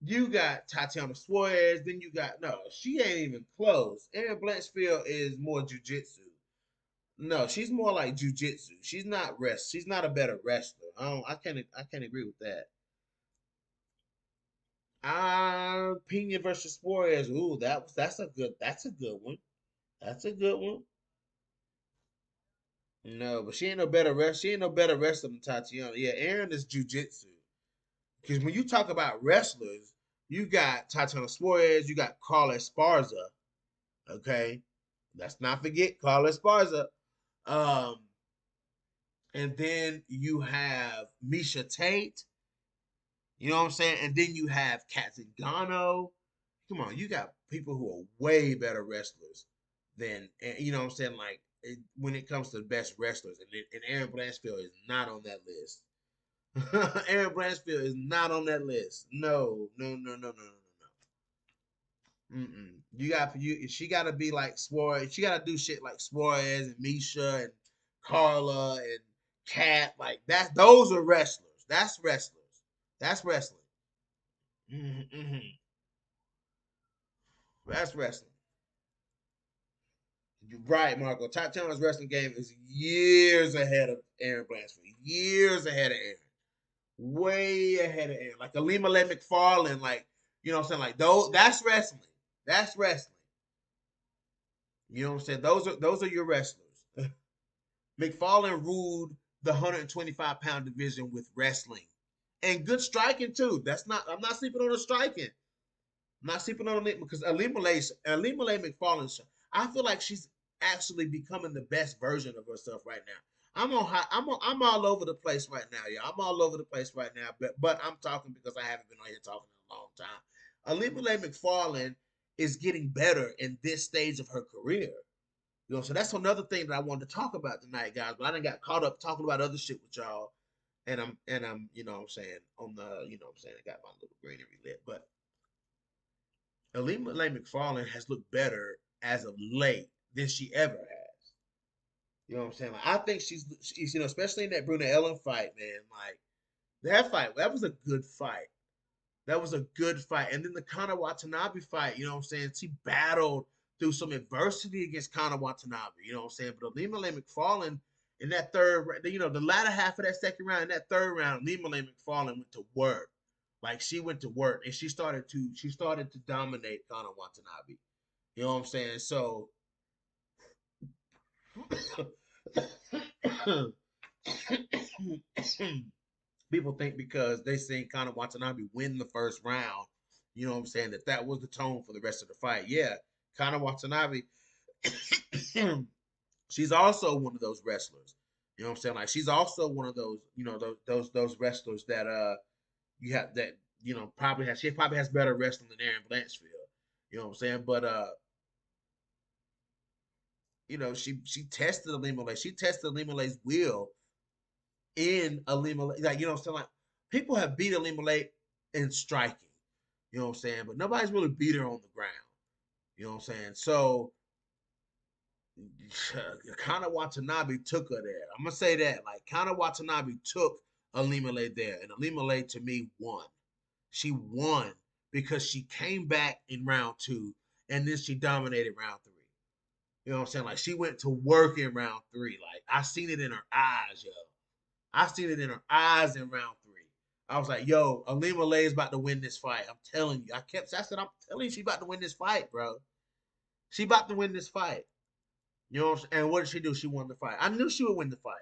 you got Tatiana Suarez, then you got no, she ain't even close. Erin Blanchfield is more jujitsu. No, she's more like jujitsu. She's not a better wrestler. I can't agree with that. Pena versus Suarez. Ooh, that's a good one. That's a good one. No, but she ain't no better wrestler. She ain't no better wrestler than Tatiana. Yeah, Aaron is jujitsu. Because when you talk about wrestlers, you got Tatiana Suarez, you got Carla Esparza. Okay, let's not forget Carla Esparza. Um, and then you have Misha Tate. You know what I'm saying? And then you have Kat Zingano. Come on, you got people who are way better wrestlers than you know what I'm saying. Like when it comes to the best wrestlers, and Aaron Blanchfield is not on that list. Aaron Blanchfield is not on that list. No, no, no, no, no, no, no, no. Mm-mm. You got you. She got to be like Suarez. She got to do shit like Suarez and Misha and Carla and Kat. Like that. Those are wrestlers. That's wrestlers. That's wrestling. Mm-hmm. That's wrestling. You're right, Marco. Tatiana's wrestling game is years ahead of Aaron Blanchfield. Years ahead of Aaron. Way ahead of Aaron. Like Alima Le McFarlane, like, you know what I'm saying? Like those that's wrestling. That's wrestling. You know what I'm saying? Those are your wrestlers. McFarlane ruled the 125-pound division with wrestling. And good striking too. I'm not sleeping on the striking. Not sleeping on it because Alima Lay McFarlane. I feel like she's actually becoming the best version of herself right now. I'm all over the place right now, yeah. I'm all over the place right now, but I'm talking because I haven't been on here talking in a long time. Alima Lay McFarlane is getting better in this stage of her career. You know, so that's another thing that I wanted to talk about tonight, guys. But I done got caught up talking about other shit with y'all, and I'm you know what I'm saying on the you know what I'm saying I got my little greenery lit, but Alima Lay McFarlane has looked better as of late than she ever has. You know what I'm saying? Like, I think she's you know, especially in that Bruna Ellen fight, man. Like that was a good fight. That was a good fight. And then the Kana Watanabe fight, you know what I'm saying? She battled through some adversity against Kana Watanabe, you know what I'm saying? But Alima Lay McFarlane in that you know, the latter half of that second round, in that third round, Alima Lay McFarlane went to work. Like she went to work and she started to dominate Kana Watanabe. You know what I'm saying? So people think because they seen Kana Watanabe win the first round, you know what I'm saying, that was the tone for the rest of the fight. Yeah, Kana Watanabe, she's also one of those wrestlers. You know what I'm saying? Like she's also one of those, you know, those wrestlers that you have that you know probably has better wrestling than Aaron Blanchfield. You know what I'm saying? But you know, she tested Alima Lay. She tested Alima Lay's will in Alima Lay. Like, you know what I'm saying? Like, people have beat Alima Lay in striking. You know what I'm saying? But nobody's really beat her on the ground. You know what I'm saying? So Kana Watanabe took her there. I'm gonna say that. Like Kana Watanabe took Alima Lay there. And Alima Lay to me won. She won because she came back in round two and then she dominated round three. You know what I'm saying? Like she went to work in round three. Like I seen it in her eyes, yo. I seen it in her eyes in round three. I was like, yo, Alima Lay is about to win this fight. I'm telling you. I said, I'm telling you, she about to win this fight, bro. She about to win this fight. You know what I'm saying? And what did she do? She won the fight. I knew she would win the fight.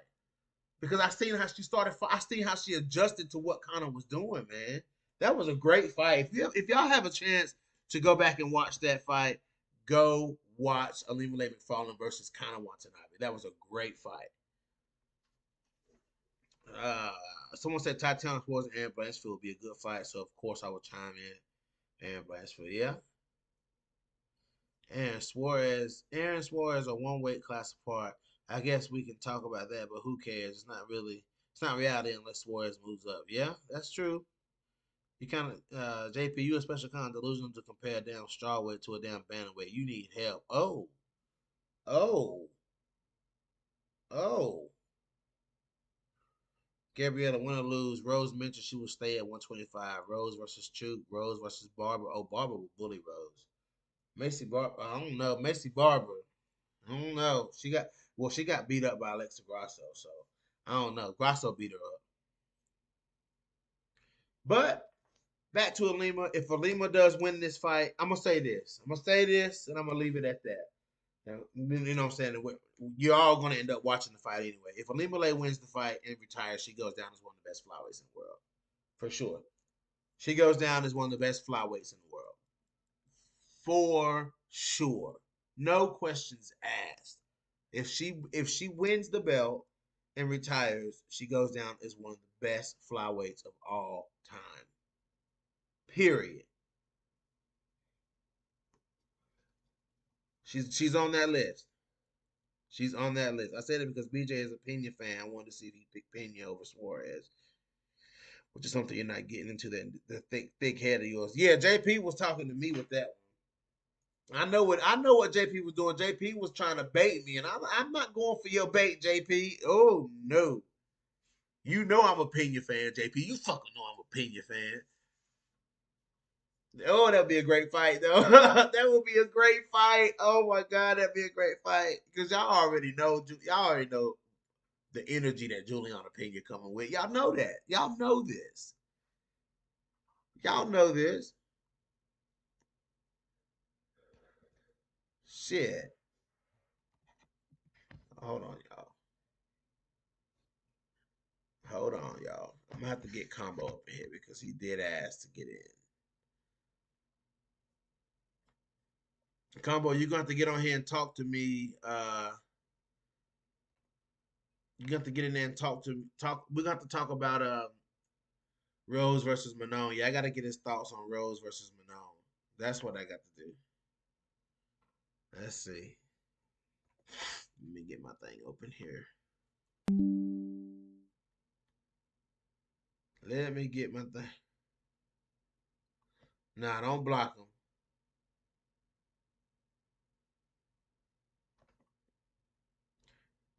Because I seen how she started. I seen how she adjusted to what Conor was doing, man. That was a great fight. If y'all have a chance to go back and watch that fight, go watch Alima Lay McFarlane versus Conor Watanabe. That was a great fight. Uh, Someone said Tatiana Suarez and Aaron Blanchfield would be a good fight, so of course I would chime in. Aaron Blanchfield, yeah. Aaron Suarez are one weight class apart. I guess we can talk about that, but who cares? It's not reality unless Suarez moves up. Yeah, that's true. You kind of, JP, you a special kind of delusional to compare a damn strawweight to a damn bantamweight. You need help. Oh, oh. Gabriella, win or lose. Rose mentioned she will stay at 125. Rose versus Chook. Rose versus Barber. Oh, Barber will bully Rose. Macy Barber. I don't know. Macy Barber. I don't know. She got beat up by Alexa Grasso, so I don't know. Grasso beat her up. But back to Alima. If Alima does win this fight, I'm gonna say this. I'm gonna say this, and I'm gonna leave it at that. You know what I'm saying? You're all going to end up watching the fight anyway. If Alimale wins the fight and retires, she goes down as one of the best flyweights in the world. For sure. She goes down as one of the best flyweights in the world. For sure. No questions asked. If she wins the belt and retires, she goes down as one of the best flyweights of all time. Period. She's on that list. She's on that list. I said it because BJ is a Pena fan. I wanted to see if he picked Pena over Suarez, which is something you're not getting into the thick head of yours. Yeah, JP was talking to me with that one. I know what JP was doing. JP was trying to bait me, and I'm not going for your bait, JP. Oh no. You know I'm a Pena fan, JP. You fucking know I'm a Pena fan. Oh, that'd be a great fight, though. That would be a great fight. Oh my god, that'd be a great fight. Because y'all already know the energy that Juliana Pena coming with. Y'all know that. Y'all know this. Y'all know this. Shit. Hold on, y'all. Hold on, y'all. I'm gonna have to get Combo up in here because he did ask to get in. Combo, you're gonna have to get on here and talk to me. You got to get in there and talk. We're gonna have to talk about Rose versus Manon. Yeah, I gotta get his thoughts on Rose versus Manon. That's what I got to do. Let's see. Let me get my thing open here. Let me get my thing. Nah, don't block him.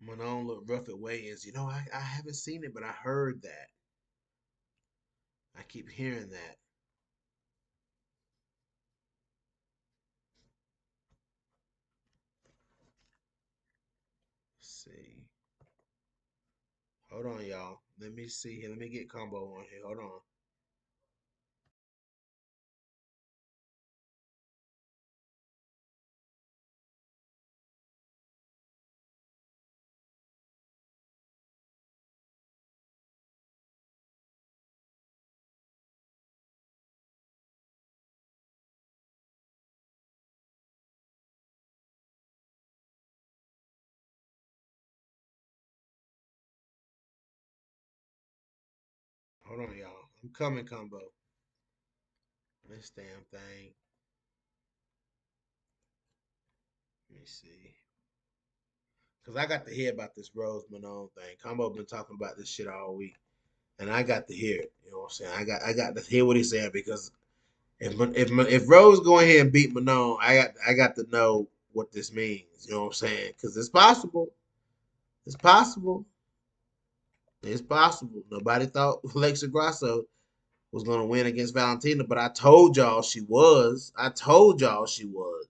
Manon looked rough at weigh-ins. You know, I haven't seen it, but I heard that. I keep hearing that. Let's see. Hold on, y'all. Let me see here. Let me get Combo on here. Hold on. Hold on, y'all. I'm coming, Combo. This damn thing. Let me see. Cause I got to hear about this Rose Manon thing. Combo been talking about this shit all week, and I got to hear it. You know what I'm saying? I got to hear what he's saying because if Rose go ahead and beat Manon, I got to know what this means. You know what I'm saying? Because it's possible. It's possible. It's possible. Nobody thought Alexa Grasso was gonna win against Valentina, but I told y'all she was. I told y'all she was.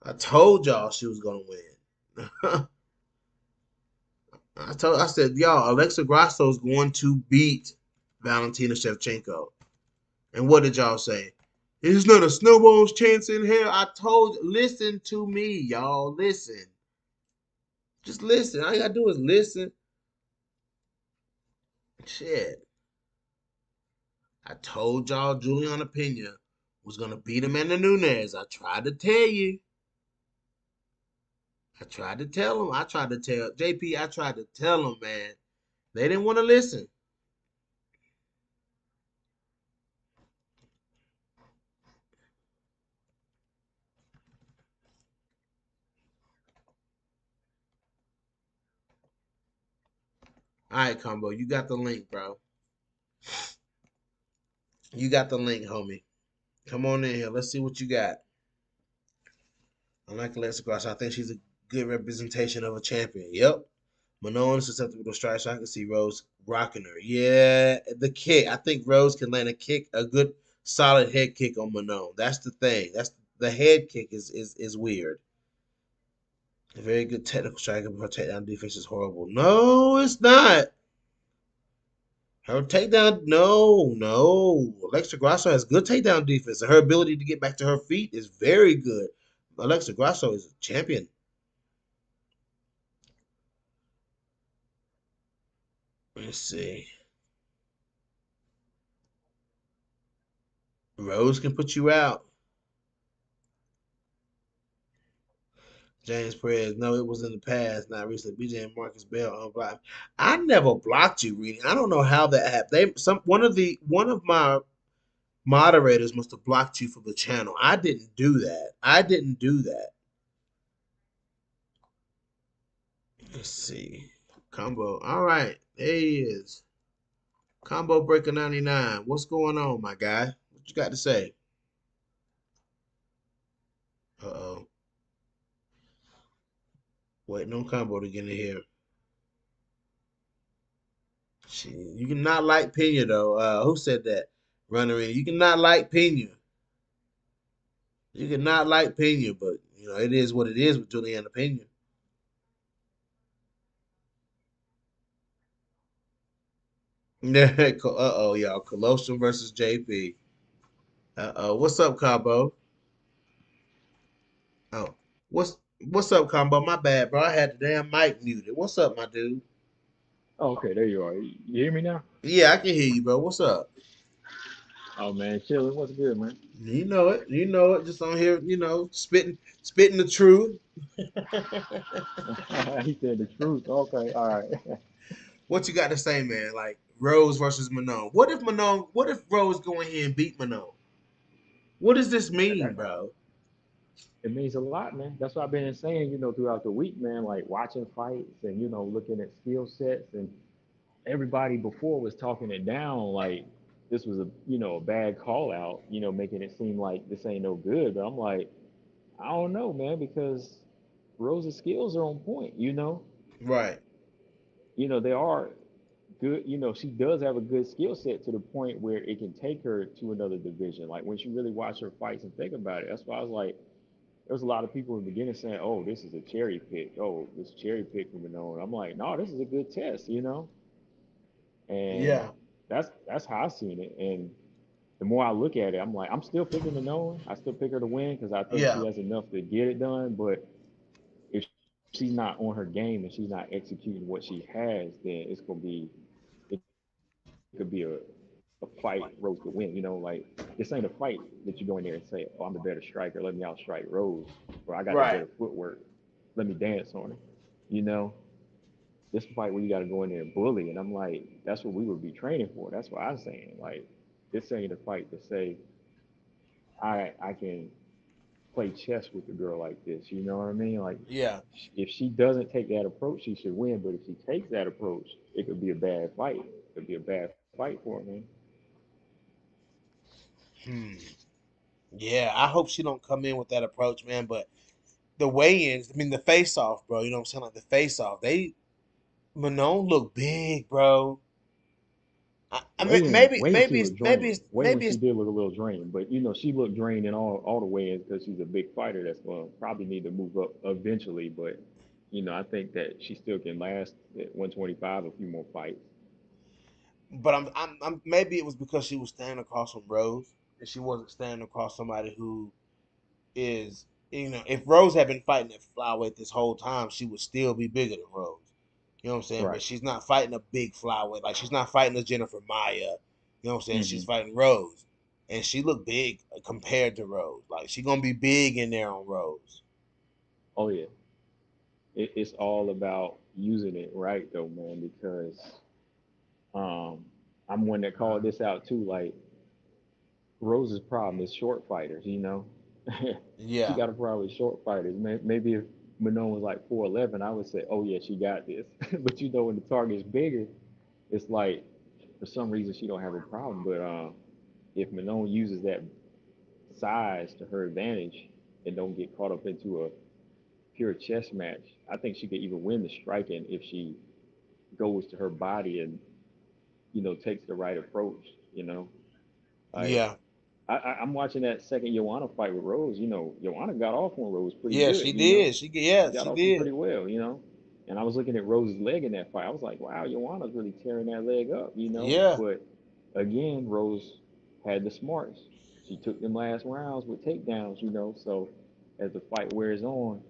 I told y'all she was gonna win. I said, y'all, Alexa Grasso is going to beat Valentina Shevchenko. And what did y'all say? It's not a snowball's chance in hell. Listen to me, y'all. Listen. Just listen. All you gotta do is listen. Shit. I told y'all Juliana Pena was gonna beat Amanda Nunes. I tried to tell you. I tried to tell him. I tried to tell JP. I tried to tell him, man. They didn't want to listen. All right, Combo. You got the link, bro. You got the link, homie. Come on in here. Let's see what you got. I like Alexa Grasso. I think she's a good representation of a champion. Yep. Manon is susceptible to strikes, so I can see Rose rocking her. Yeah, the kick. I think Rose can land a good, solid head kick on Manon. That's the thing. That's the head kick is weird. A very good technical striker, but her takedown defense is horrible. No, it's not. Her takedown, no. Alexa Grasso has good takedown defense, and her ability to get back to her feet is very good. Alexa Grasso is a champion. Let's see. Rose can put you out. James Perez, no, it was in the past, not recently. BJ and Marcus Bell unblocked. I never blocked you, reading. I don't know how that happened. One of my moderators must have blocked you from the channel. I didn't do that. I didn't do that. Let's see. Combo. All right. There he is. Combo Breaker 99. What's going on, my guy? What you got to say? Uh-oh. Waiting on Combo to get in here. You cannot like Pena, though. Who said that? Runner in. You cannot like Pena. You cannot like Pena, but, it is what it is with Juliana Pena. Uh-oh, y'all. Colossus versus JP. Uh-oh. What's up, Combo? Oh. What's up, Combo? My bad, bro. I had the damn mic muted. What's up, my dude? Oh, okay, there you are. You hear me now? Yeah, I can hear you, bro. What's up? Oh man, chilling. What's good, man? You know it. You know it. Just on here, spitting the truth. He said the truth. Okay, all right. What you got to say, man? Like Rose versus Manon. What if Rose go in here and beat Manon? What does this mean, That, bro? it means a lot, man. That's what I've been saying, throughout the week, man. Like watching fights and looking at skill sets, and everybody before was talking it down like this was a bad call out, making it seem like this ain't no good. But I'm like, I don't know, man, because Rose's skills are on point. Right. They are good. She does have a good skill set to the point where it can take her to another division. Like when you really watch her fights and think about it, that's why I was like, there was a lot of people in the beginning saying, "Oh, this is a cherry pick. Oh, this cherry pick from Minoan." I'm like, no, this is a good test. And Yeah. that's how I seen it. And the more I look at it, I'm like, I'm still picking Minoan. I still pick her to win because I think she Yeah. has enough to get it done. But if she's not on her game and she's not executing what she has, then it could be a fight Rose could win. Like this ain't a fight that you go in there and say, "Oh, I'm the better striker. Let me outstrike Rose," or "I got the better Right. footwork. Let me dance on her." You know, this fight where you got to go in there and bully, and I'm like, that's what we would be training for. That's what I'm saying. Like, this ain't a fight to say I can play chess with a girl like this. You know what I mean? Like, Yeah. if she doesn't take that approach, she should win. But if she takes that approach, it could be a bad fight. It could be a bad fight for her, man. Hmm. Yeah. I hope she don't come in with that approach, man. But the weigh-ins, I mean, the face-off, bro. You know what I'm saying? Like the face-off, Manon look big, bro. I mean, Weigh-in, maybe she it's did look a little drained, but she looked drained in all the weigh-ins because she's a big fighter that's going to probably need to move up eventually. But I think that she still can last at 125 a few more fights. but maybe it was because she was standing across from Rose and she wasn't standing across somebody who is, if Rose had been fighting at flyweight this whole time, she would still be bigger than Rose. You know what I'm saying? But Right. she's not fighting a big flyweight. Like she's not fighting a Jennifer Maya. You know what I'm saying? She's Hmm. fighting Rose. And she looked big compared to Rose. Like she gonna be big in there on Rose. Oh yeah, it's all about using it right though, man. Because um, I'm one that called this out too. Like Rose's problem is short fighters. She Yeah. got a problem with short fighters. Maybe if Manon was like 4'11", I would say, oh yeah, she got this. But when the target's bigger, it's like for some reason she don't have a problem. But if Manon uses that size to her advantage and don't get caught up into a pure chess match, I think she could even win the striking if she goes to her body and takes the right approach. Like Yeah. I'm watching that second Joanna fight with Rose. Joanna got off on Rose pretty Yeah, good. she did. She Yeah, got she off him did. pretty well. And I was looking at Rose's leg in that fight. I was like, wow, Joanna's really tearing that leg up. Yeah. But again, Rose had the smarts. She took them last rounds with takedowns. So as the fight wears on,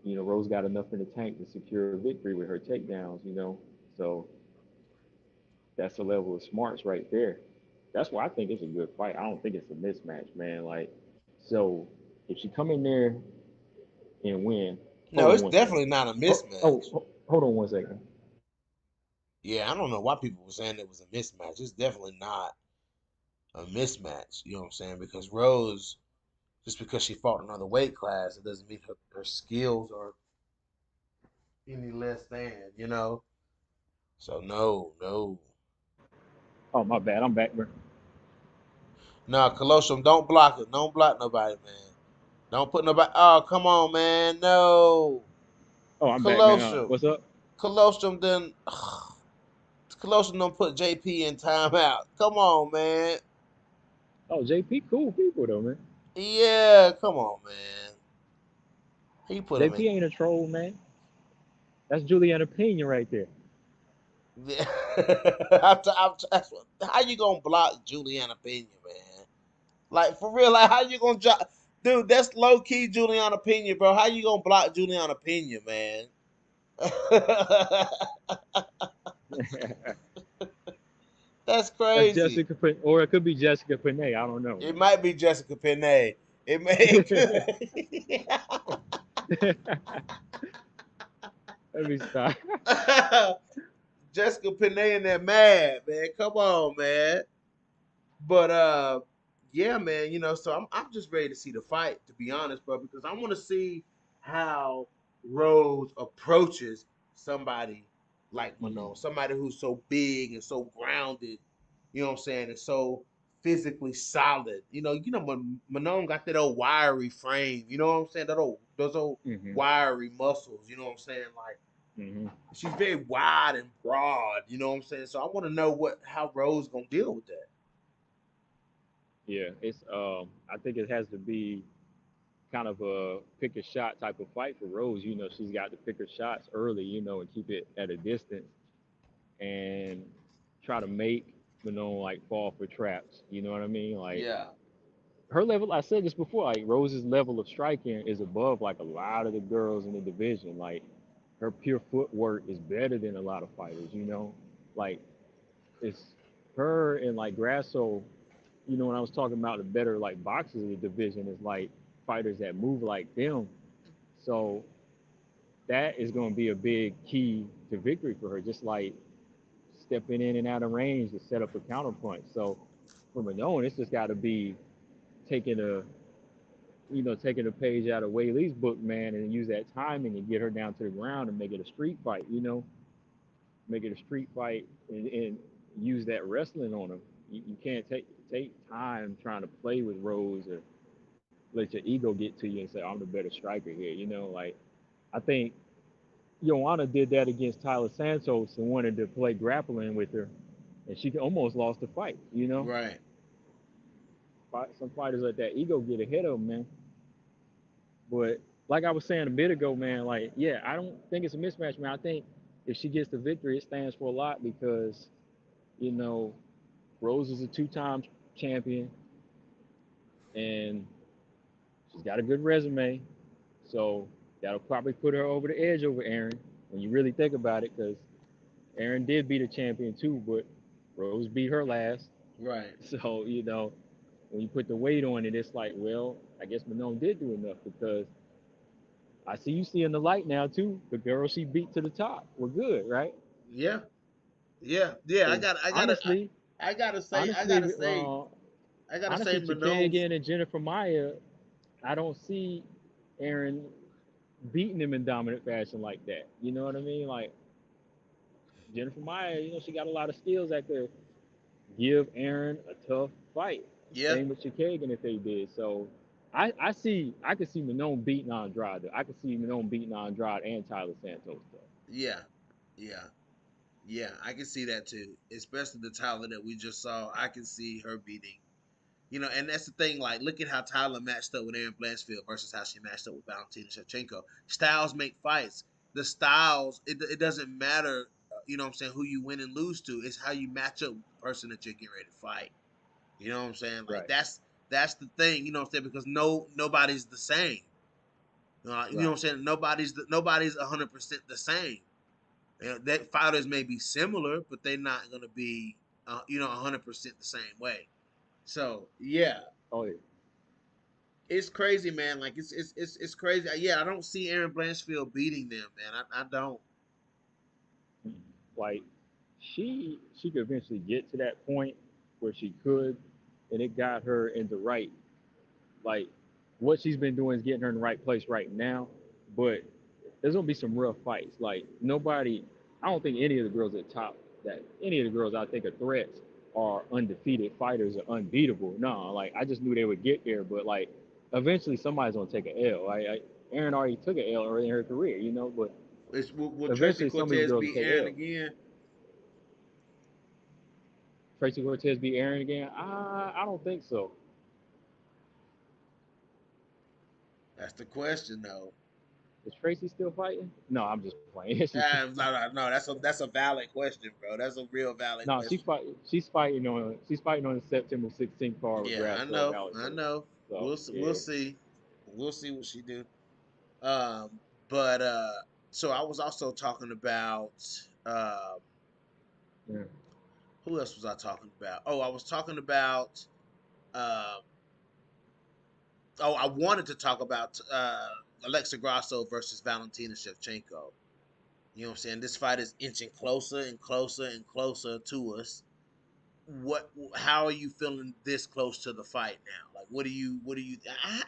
Rose got enough in the tank to secure a victory with her takedowns. So that's a level of smarts right there. That's why I think it's a good fight. I don't think it's a mismatch, man. Like, so if she come in there and win, hold No, on it's one second. definitely not a Oh, mismatch. oh, hold on one second. Yeah, I don't know why people were saying it was a mismatch. It's definitely not a mismatch. You know what I'm saying? Because Rose, just because she fought another weight class, it doesn't mean her skills are any less than, you know? So no, no. Oh, my bad. I'm back, bro. No, Colosseum, don't block it. Don't block nobody, man. Don't put nobody. Oh, come on, man. No. Oh, I'm back, man. Colosseum. What's up? Colosseum then. Colosseum don't put JP in timeout. Come on, man. Oh, JP, cool people though, man. Yeah, come on, man. He put him in. JP ain't a troll, man. That's Juliana Pena right there. Yeah. How you gonna block Juliana Pena, man? Like for real, like how you gonna drop? Dude, that's low key Juliana Pena, bro. How you gonna block Juliana Pena, man? That's That's crazy. Jessica, or it could be Jessica Panay. I don't know, It might be Jessica Penne. It may. Let me stop. Jessica Penne and that mad man. Come on, man. But yeah, man. So I'm just ready to see the fight. To be honest, bro, because I want to see how Rose approaches somebody like Mhm. Manon, somebody who's so big and so grounded. You know what I'm saying? And so physically solid. Manon got that old wiry frame. You know what I'm saying? Those old Mhm. wiry muscles. You know what I'm saying? Like Mhm. she's very wide and broad. You know what I'm saying? So I want to know how Rose gonna deal with that. Yeah, it's I think it has to be kind of a pick a shot type of fight for Rose. She's got to pick her shots early, and keep it at a distance and try to make Manon like fall for traps. You know what I mean? Like Yeah. her level, I said this before, like Rose's level of striking is above like a lot of the girls in the division. Like her pure footwork is better than a lot of fighters. Like it's her and like Grasso, when I was talking about the better like boxers in the division, is like fighters that move like them. So that is going to be a big key to victory for her, just like stepping in and out of range to set up a counterpunch. So for Manon, it's just got to be taking a taking a page out of Whaley's book, man, and use that timing and get her down to the ground and make it a street fight. Make it a street fight and use that wrestling on them. You can't take time trying to play with Rose or let your ego get to you and say, I'm the better striker here. Like I think Joanna did that against Tyler Santos and wanted to play grappling with her, and she almost lost the fight. Right. Some fighters let that ego get ahead of them, man. But like I was saying a bit ago, man, like yeah, I don't think it's a mismatch, man. I think if she gets the victory, it stands for a lot because you know Rose is a two-time champion and she's got a good resume, so that'll probably put her over the edge over Aaron when you really think about it, because Aaron did beat a champion too, but Rose beat her last. Right. So when you put the weight on it, it's like, well, I guess Manon did do enough because I see you seeing the light now too. The girls she beat to the top were good, right? Yeah. Yeah. Yeah. Because I gotta say, honestly, Manon's. Kagan and Jennifer Maya, I don't see Aaron beating him in dominant fashion like that. You know what I mean? Like Jennifer Maya, she got a lot of skills that could give Aaron a tough fight. Yeah. Same with Kagan if they did. So I could see Manon beating Andrade. I could see Manon beating Andrade and Tyler Santos though. Yeah. Yeah. Yeah. I can see that too. Especially the Tyler that we just saw. I can see her beating. And that's the thing. Like, look at how Tyler matched up with Aaron Blanchfield versus how she matched up with Valentina Shevchenko. Styles make fights. The styles, it doesn't matter. You know what I'm saying? Who you win and lose to. It's how you match up with the person that you're getting ready to fight. You know what I'm saying? Like Right. that's the thing. You know what I'm saying? Because nobody's the same. You know what Right. I'm saying? Nobody's 100% the same. That fighters may be similar, but they're not gonna be 100% the same way. So yeah, Oh yeah. it's crazy, man. Like it's crazy. Yeah, I don't see Aaron Blanchfield beating them, man. I don't. Like she could eventually get to that point where she could, and it got her in the right, like, what she's been doing is getting her in the right place right now. But there's gonna be some rough fights. Like nobody, I don't think any of the girls at top, that any of the girls I think are threats are undefeated fighters or unbeatable. No, like I just knew they would get there, but like eventually somebody's gonna take an L. Aaron already took an L early in her career, but Will Tracy eventually some of these Cortez girls will beat take Aaron L. again? Tracy Cortez beat Aaron again? I don't think so. That's the question, though. Is Tracy still fighting? No, I'm just playing. No. That's a valid question, bro. That's a real valid No, question. she's fighting on the September 16th card with Yeah, I Grasso and know. Alex I Murphy. know. So We'll yeah. see. We'll see what she do. Um, but so I was also talking about Yeah. who else was I talking about? Oh, I was talking about um I wanted to talk about Alexa Grasso versus Valentina Shevchenko. You know what I'm saying? This fight is inching closer and closer and closer to us. How are you feeling this close to the fight now? Like what do you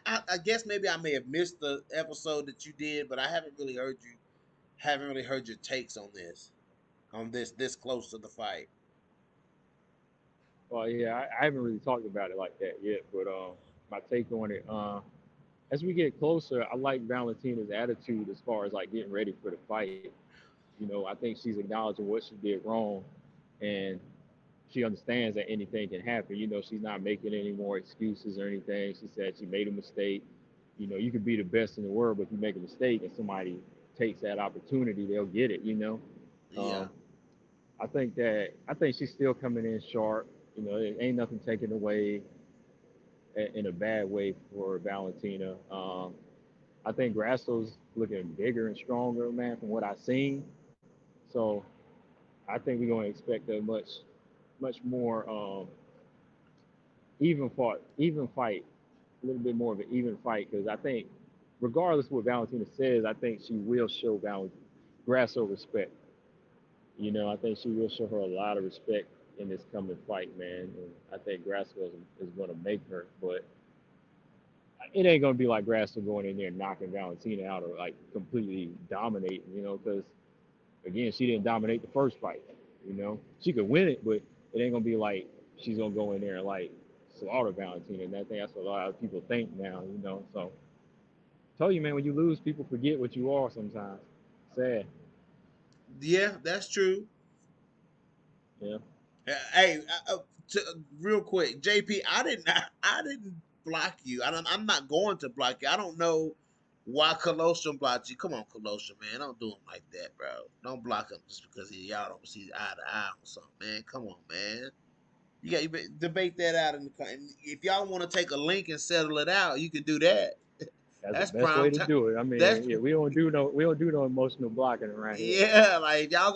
I guess maybe I may have missed the episode that you did, but I haven't really heard your takes on this close to the fight. Well, yeah, I haven't really talked about it like that yet, but my take on it, as we get closer, I like Valentina's attitude as far as like getting ready for the fight. I think she's acknowledging what she did wrong, and she understands that anything can happen. She's not making any more excuses or anything. She said she made a mistake. You could be the best in the world, but if you make a mistake and somebody takes that opportunity, they'll get it. Yeah. Um, I think she's still coming in sharp. There ain't nothing taken away in a bad way for Valentina. I think Grasso's looking bigger and stronger, man, from what I've seen. So I think we're going to expect a much more even fight, a little bit more of an even fight, because I think, regardless of what Valentina says, I think she will show Grasso respect. I think she will show her a lot of respect in this coming fight, man. And I think Grasso is going to make her, but it ain't going to be like Grasso going in there and knocking Valentina out or like completely dominating, because again, she didn't dominate the first fight. She could win it, but it ain't going to be like she's going to go in there and like slaughter Valentina. And I think that's what a lot of people think now. So, tell you, man, when you lose, people forget what you are sometimes. Sad. Yeah, that's true. Yeah. Hey, real quick, JP, I didn't block you. I'm not going to block you. I don't know why Colossus blocked you. Come on, Colossus, man, don't do him like that, bro. Don't block him just because y'all don't see eye to eye on something, man. Come on, man. Debate that out in the. If y'all want to take a link and settle it out, you can do that. That's the That's best way prime to time. do it. I That's mean, yeah, we don't do no emotional blocking around here. Yeah, like y'all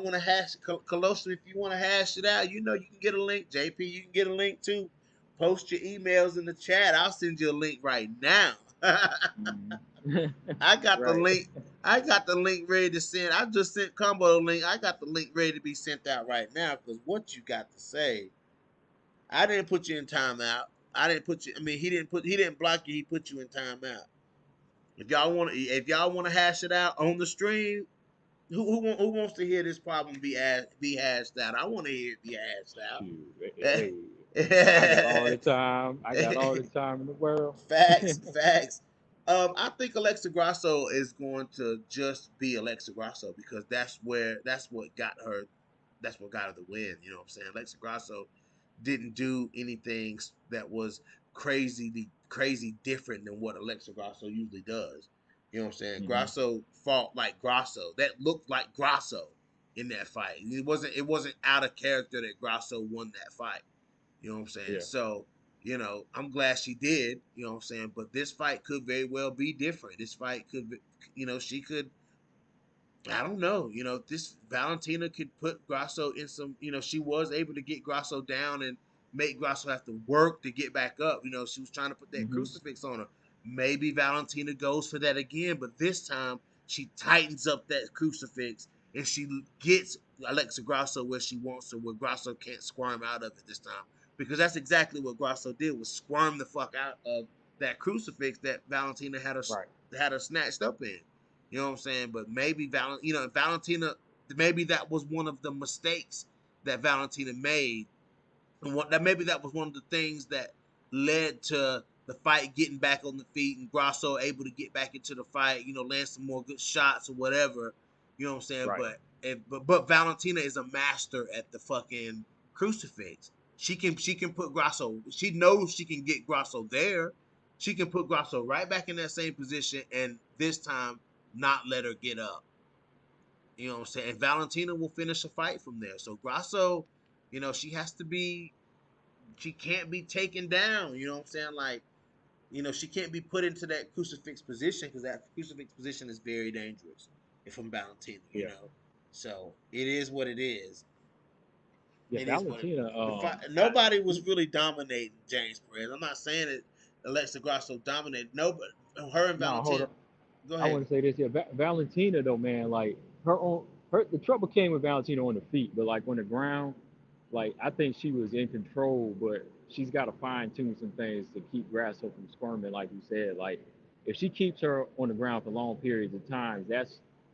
want to hash Colossus. If you want to hash it out, you can get a link. JP, you can get a link too. Post your emails in the chat. I'll send you a link right now. Mm. I got the Right. link. I got the link ready to send. I just sent Combo the link. I got the link ready to be sent out right now. Because what you got to say, I didn't put you in timeout. I didn't put you. I mean, he didn't block you. He put you in timeout. If y'all want to hash it out on the stream, who wants to hear this problem be hashed out? I want to hear it be hashed Shoot. out. Hey, I got all the time. I got all the time in the world. Facts. I think Alexa Grasso is going to just be Alexa Grasso because that's what got her. That's what got her the win. You know what I'm saying? Alexa Grasso didn't do anything that was crazy different than what Alexa Grasso usually does. You know what I'm saying? Hmm. Grasso fought like Grasso. That looked like Grasso in that fight. It wasn't out of character that Grasso won that fight. You know what I'm saying? Yeah. So I'm glad she did. You know what I'm saying? But this fight could very well be different. This fight could, she could. I don't know. This Valentina could put Grasso in some. She was able to get Grasso down and make Grasso have to work to get back up. She was trying to put that Hmm. crucifix on her. Maybe Valentina goes for that again, but this time she tightens up that crucifix and she gets Alexa Grasso where she wants her, where Grasso can't squirm out of it this time. Because that's exactly what Grasso did, was squirm the fuck out of that crucifix that Valentina Right. had her snatched up in. You know what I'm saying? But maybe Valentina, maybe that was one of the mistakes that Valentina made, and maybe that was one of the things that led to the fight getting back on the feet and Grasso able to get back into the fight. Land some more good shots or whatever. You know what I'm saying? Right. But Valentina is a master at the fucking crucifix. She can put Grasso. She knows she can get Grasso there. She can put Grasso right back in that same position, and this time not let her get up. You know what I'm saying? And Valentina will finish a fight from there. So Grasso, she has to be, she can't be taken down. You know what I'm saying? Like, she can't be put into that crucifix position because that crucifix position is very dangerous if I'm Valentina, Yeah. So it is what it is. Yeah. It is what it Valentina. is. The fight, I. nobody was really dominating James Perez. I'm not saying that Alexa Grasso dominated. Nobody, her and No, hold Valentina. on. Go I ahead. want to say this here. Valentina though, man, like the trouble came with Valentina on the feet, but like on the ground, like I think she was in control, but she's got to fine tune some things to keep Grasso from squirming, like you said. Like if she keeps her on the ground for long periods of time,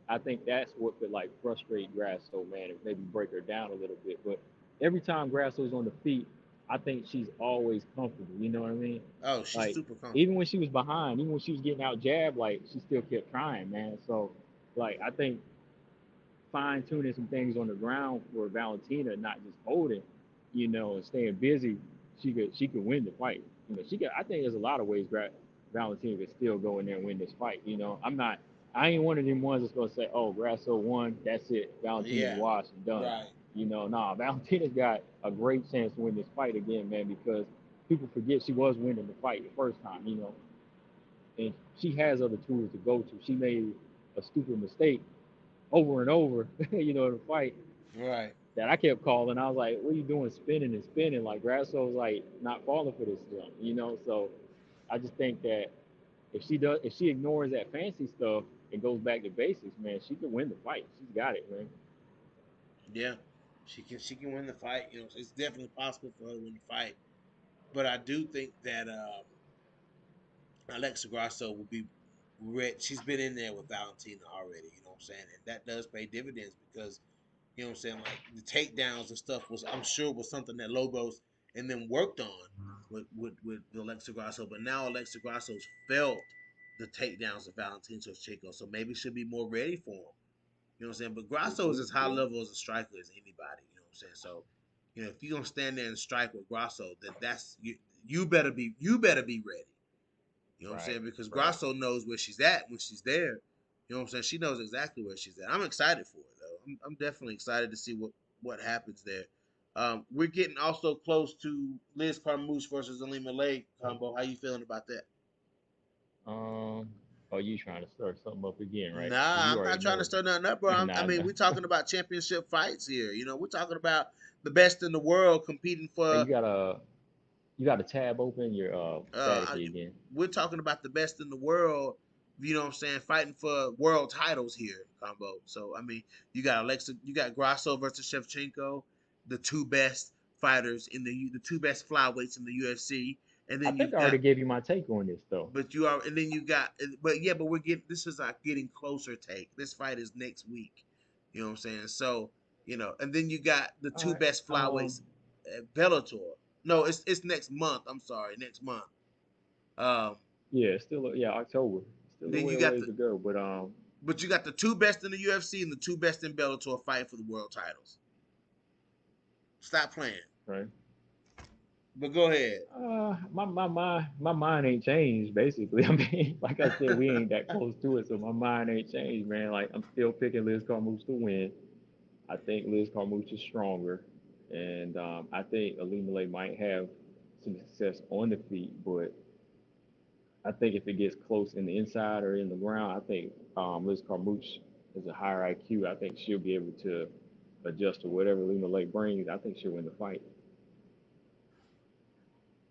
I think that's what could like frustrate Grasso, man, and maybe break her down a little bit. But every time Grasso's on the feet, I think she's always comfortable. You know what I mean? Oh, she's Like super even comfortable. when she was behind, even when she was getting out jabbed, like she still kept trying, man. So like I think fine tuning some things on the ground for Valentina, not just holding, and staying busy, she could win the fight. She could. I think there's a lot of ways Valentina could still go in there and win this fight. I ain't one of them ones that's gonna say, oh, Grasso won, that's it, Valentina's Yeah. washed and done. Right. Nah, Valentina's got a great chance to win this fight again, man, because people forget she was winning the fight the first time, and she has other tools to go to. She made a stupid mistake over and over, in the fight Right. that I kept calling. I was like, what are you doing spinning and spinning? Like Grasso's like not falling for this stuff. So I just think that if she ignores that fancy stuff and goes back to basics, man, she can win the fight. She's got it, man. Yeah. She can win the fight. It's definitely possible for her to win the fight. But I do think that Alexa Grasso will be red. She's been in there with Valentina already, you know what I'm saying? And that does pay dividends because, you know what I'm saying, like the takedowns and stuff was, I'm sure, was something that Lobos and then worked on with Alexa Grasso. But now Alexa Grasso's felt the takedowns of Valentina Shevchenko, so maybe she'll be more ready for him. You know what I'm saying? But Grasso is as high level as a striker as anybody. You know what I'm saying? So, if you're gonna stand there and strike with Grasso, then that's you. You better be ready. You know what I'm Right, saying? Because right. Grasso knows where she's at when she's there. You know what I'm saying? She knows exactly where she's at. I'm excited for it though. I'm definitely excited to see what happens there. We're getting also close to Liz Carmouche versus Alima Lake combo. How you feeling about that? Um, oh, you trying to stir something up again, right? Nah, You I'm already not trying to know. stir nothing up, bro. I Nah, mean, nah. we're talking about championship fights here. We're talking about the best in the world competing Hey, for. you got a tab open. You're Uh, I, staticky again. we're talking about the best in the world. You know what I'm saying? Fighting for world titles here, combo. So I mean, you got Grasso versus Shevchenko, the two best fighters in the two best flyweights in the UFC, and I then think you've I already got, gave you my take on this though. and then you got, but yeah, but we're getting, this is our getting closer take. This fight is next week. You know what I'm saying? So and then you got the All two right. best flyweights at Bellator. No, it's next month. I'm sorry, next month. Um, Yeah, yeah, October. Still a then way you a got ways to go, but you got the two best in the UFC and the two best in Bellator fighting for the world titles. Stop playing. right. But go ahead. My mind ain't changed basically. I mean, like I said, we ain't that close to it, so my mind ain't changed, man. Like I'm still picking Liz Carmouche to win. I think Liz Carmouche is stronger, and I think Ali Malay might have success on the feet, but I think if it gets close in the inside or in the ground, I think Liz Carmouche is a higher IQ. I think she'll be able to adjust to whatever Lima Lake brings. I think she'll win the fight.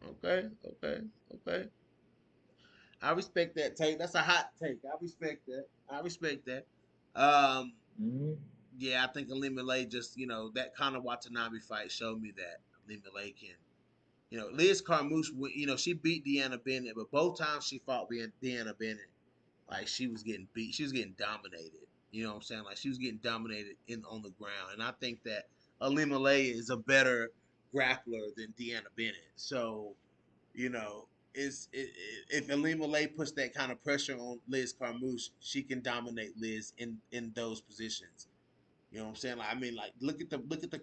Okay, okay, okay. I respect that take. That's a hot take. I respect that. I respect that. Um, Hmm. yeah, I think Elimelay just, that Conor Watanabe fight showed me that Elimelay can, Liz Carmouche, she beat Deanna Bennett, but both times she fought Deanna Bennett, like she was getting beat, she was getting dominated. You know what I'm saying? Like she was getting dominated in on the ground, and I think that Elimelay is a better grappler than Deanna Bennett. So you know, if Alima Lay puts that kind of pressure on Liz Carmouche, she can dominate Liz in those positions. You know what I'm saying? Like I mean, like look at the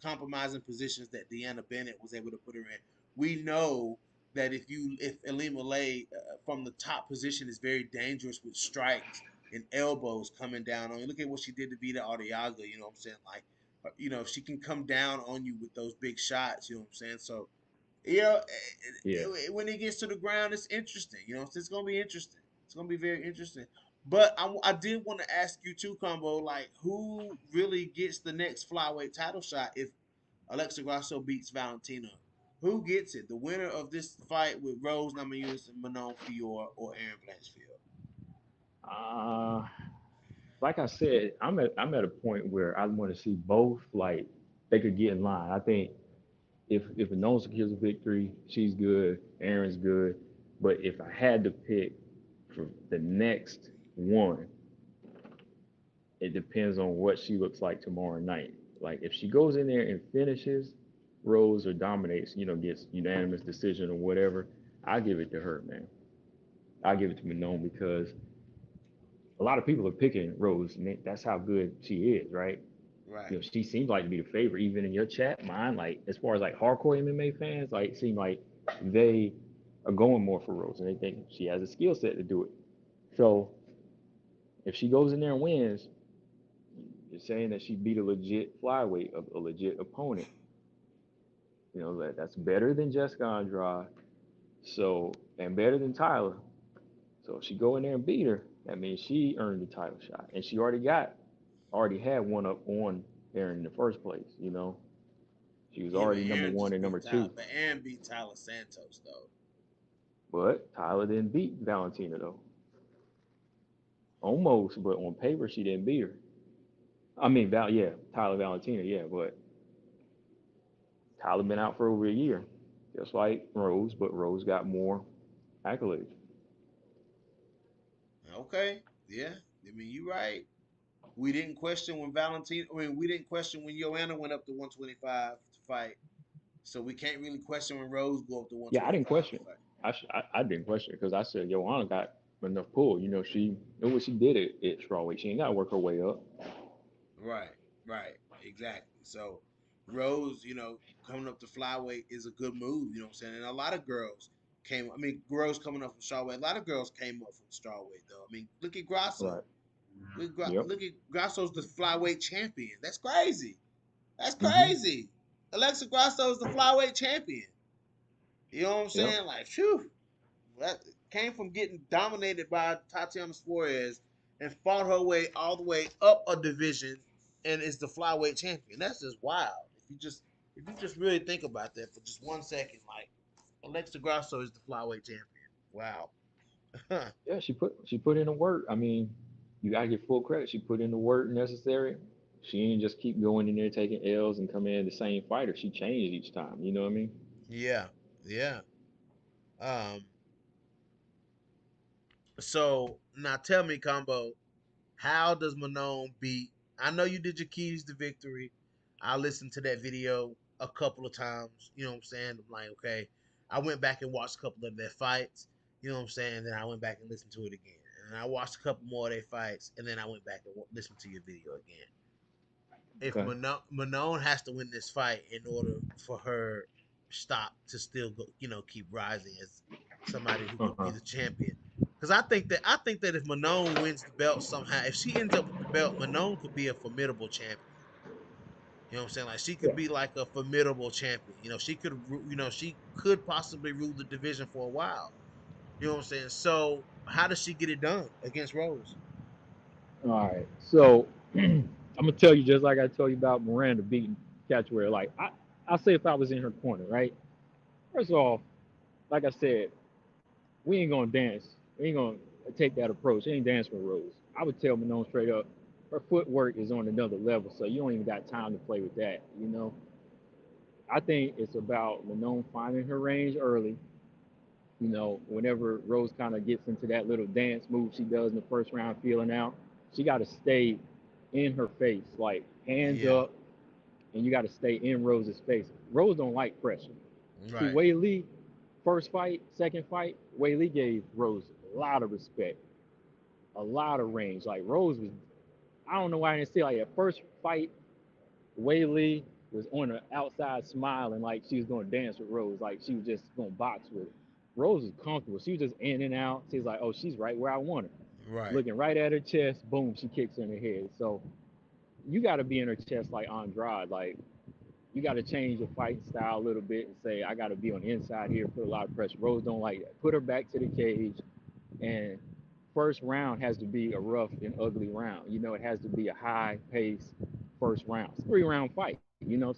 compromising positions that Deanna Bennett was able to put her in. We know that if Alima Lay from the top position is very dangerous with strikes and elbows coming down on you. Look at what she did to Vita Arteaga. You know what I'm saying? Like, if she can come down on you with those big shots. You know what I'm saying? So you know, Yeah. when it gets to the ground, it's interesting. It's gonna be interesting. It's gonna be very interesting. But I did want to ask you too, Combo, like who really gets the next flyweight title shot if Alexa Grasso beats Valentina? Who gets it? The winner of this fight with Rose Namajunas and Manon Fior or Aaron Blanchfield? Uh, like I said, I'm at a point where I want to see both. Like they could get in line. I think if Nona secures a victory, she's good. Aaron's good. But if I had to pick for the next one, it depends on what she looks like tomorrow night. Like if she goes in there and finishes Rose or dominates, gets unanimous decision or whatever, I give it to her, man. I give it to Manon because a lot of people are picking Rose, and that's how good she is, right? Right. She seems like to be the favorite, even in your chat. Mine, like as far as like hardcore MMA fans, like seem like they are going more for Rose, and they think she has a skill set to do it. So if she goes in there and wins, you're saying that she beat a legit flyweight, a legit opponent. That's better than Jessica Andrade. So and better than Tyler. So if she go in there and beat her, that means she earned the title shot, and she already had one up on Aaron in the first place. She was Yeah, but already number Aaron one just and number beat Tyler. two. But Aaron beat Tyler Santos though. But Tyler didn't beat Valentina though. Almost, but on paper she didn't beat her. I mean, yeah, Tyler Valentina, yeah, but Tyler been out for over a year, just like Rose, but Rose got more accolades. Okay. Yeah. I mean, you right. We didn't question when Valentina. I mean, we didn't question when Joanna went up to 125 to fight. So we can't really question when Rose go up to Yeah, I didn't 125 to question. fight. I didn't question it because I said Joanna got enough pull. She knew what she did at strawweight. She ain't got to work her way up. Right. Right. Exactly. So Rose, coming up to flyweight is a good move. You know what I'm saying? And a lot of girls came. I mean, girls coming up from strawweight. A lot of girls came up from strawweight though. I mean, look at Grasso. Right. Yep. Look at Grasso's the flyweight champion. That's crazy. That's Mhm. crazy. Alexa Grasso is the flyweight champion. You know what I'm Yep. saying? Like, phew, that came from getting dominated by Tatiana Suarez and fought her way all the way up a division and is the flyweight champion. That's just wild. If you just really think about that for just 1 second, like Alexa Grasso is the flyweight champion. Wow. Yeah, she put in the work. I mean, you gotta give full credit. She put in the work necessary. She didn't just keep going in there taking L's and coming in the same fighter. She changed each time. You know what I mean? Yeah. Yeah. Um. So now tell me, Combo, how does Manon beat? I know you did your keys to victory. I listened to that video a couple of times. You know what I'm saying? I'm like, okay. I went back and watched a couple of their fights. You know what I'm saying? Then I went back and listened to it again. And I watched a couple more of their fights. And then I went back and listened to your video again. If Okay. Manon has to win this fight in order for her stop to still go, keep rising as somebody who Uh could be huh. the champion. Because I think that if Manon wins the belt somehow, if she ends up with the belt, Manon could be a formidable champion. You know what I'm saying? Like she Yeah. could be like a formidable champion. She could, she could possibly rule the division for a while. You know what I'm saying? So how does she get it done against Rose? All right. So I'm gonna tell you just like I told you about Miranda beating Catchware. Like I say if I was in her corner, right? First off, like I said, we ain't gonna dance. We ain't gonna take that approach. She ain't dance with Rose. I would tell Manon straight up, her footwork is on another level, so you don't even got time to play with that. I think it's about Manon finding her range early. Whenever Rose kind of gets into that little dance move she does in the first round, feeling out, she got to stay in her face, like hands Yeah. up, and you got to stay in Rose's face. Rose don't like pressure. See, Right. Wei Lee, first fight, second fight, Wei Lee gave Rose a lot of respect, a lot of range. Like Rose was, I don't know why I didn't see like at first fight, Wei Lee was on the outside smiling like she was going to dance with Rose, like she was just going to box with her. Rose was comfortable. She was just in and out. She's like, oh, she's right where I want her. Right. Looking right at her chest, boom, she kicks her in the head. So you got to be in her chest like Andrade. Like you got to change your fighting style a little bit and say, I got to be on the inside here, put a lot of pressure. Rose don't like that. Put her back to the cage, and first round has to be a rough and ugly round. It has to be a high pace first round. It's a 3 round fight.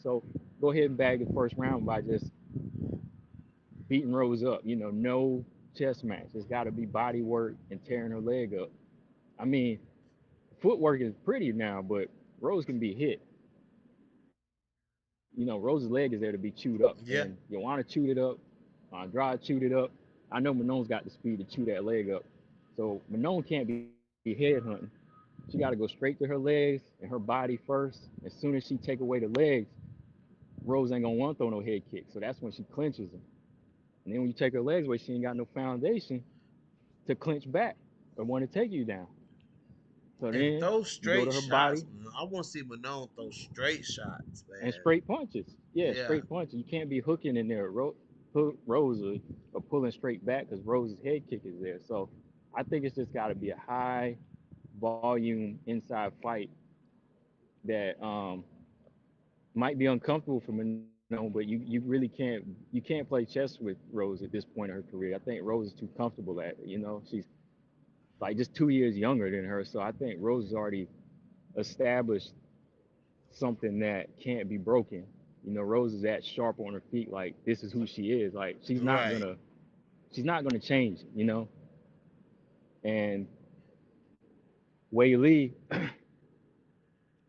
So go ahead and bag the first round by just beating Rose up. No chess match. It's got to be body work and tearing her leg up. I mean, footwork is pretty now, but Rose can be hit. Rose's leg is there to be chewed up, Yeah. and Joanna chewed it up. Andrade chewed it up. I know Manon's got the speed to chew that leg up. So Manon can't be headhunting. She got to go straight to her legs and her body first. As soon as she take away the legs, Rose ain't gonna want to throw no head kick. So that's when she clinches them. And then when you take her legs away, she ain't got no foundation to clinch back or want to take you down. So And then those you go straight to her shots, body man. I want to see Manon throw straight shots, and man. straight punches. Yeah, Yeah. straight punches. You can't be hooking in there, Rose, or pulling straight back because Rose's head kick is there. So I think it's just got to be a high volume inside fight that might be uncomfortable for Manon, but you really can't play chess with Rose at this point in her career. I think Rose is too comfortable at it. She's like just 2 years younger than her, so I think Rose has already established something that can't be broken. Rose is that sharp on her feet, like this is who she is. Like Right. she's not gonna change. And Wei Lee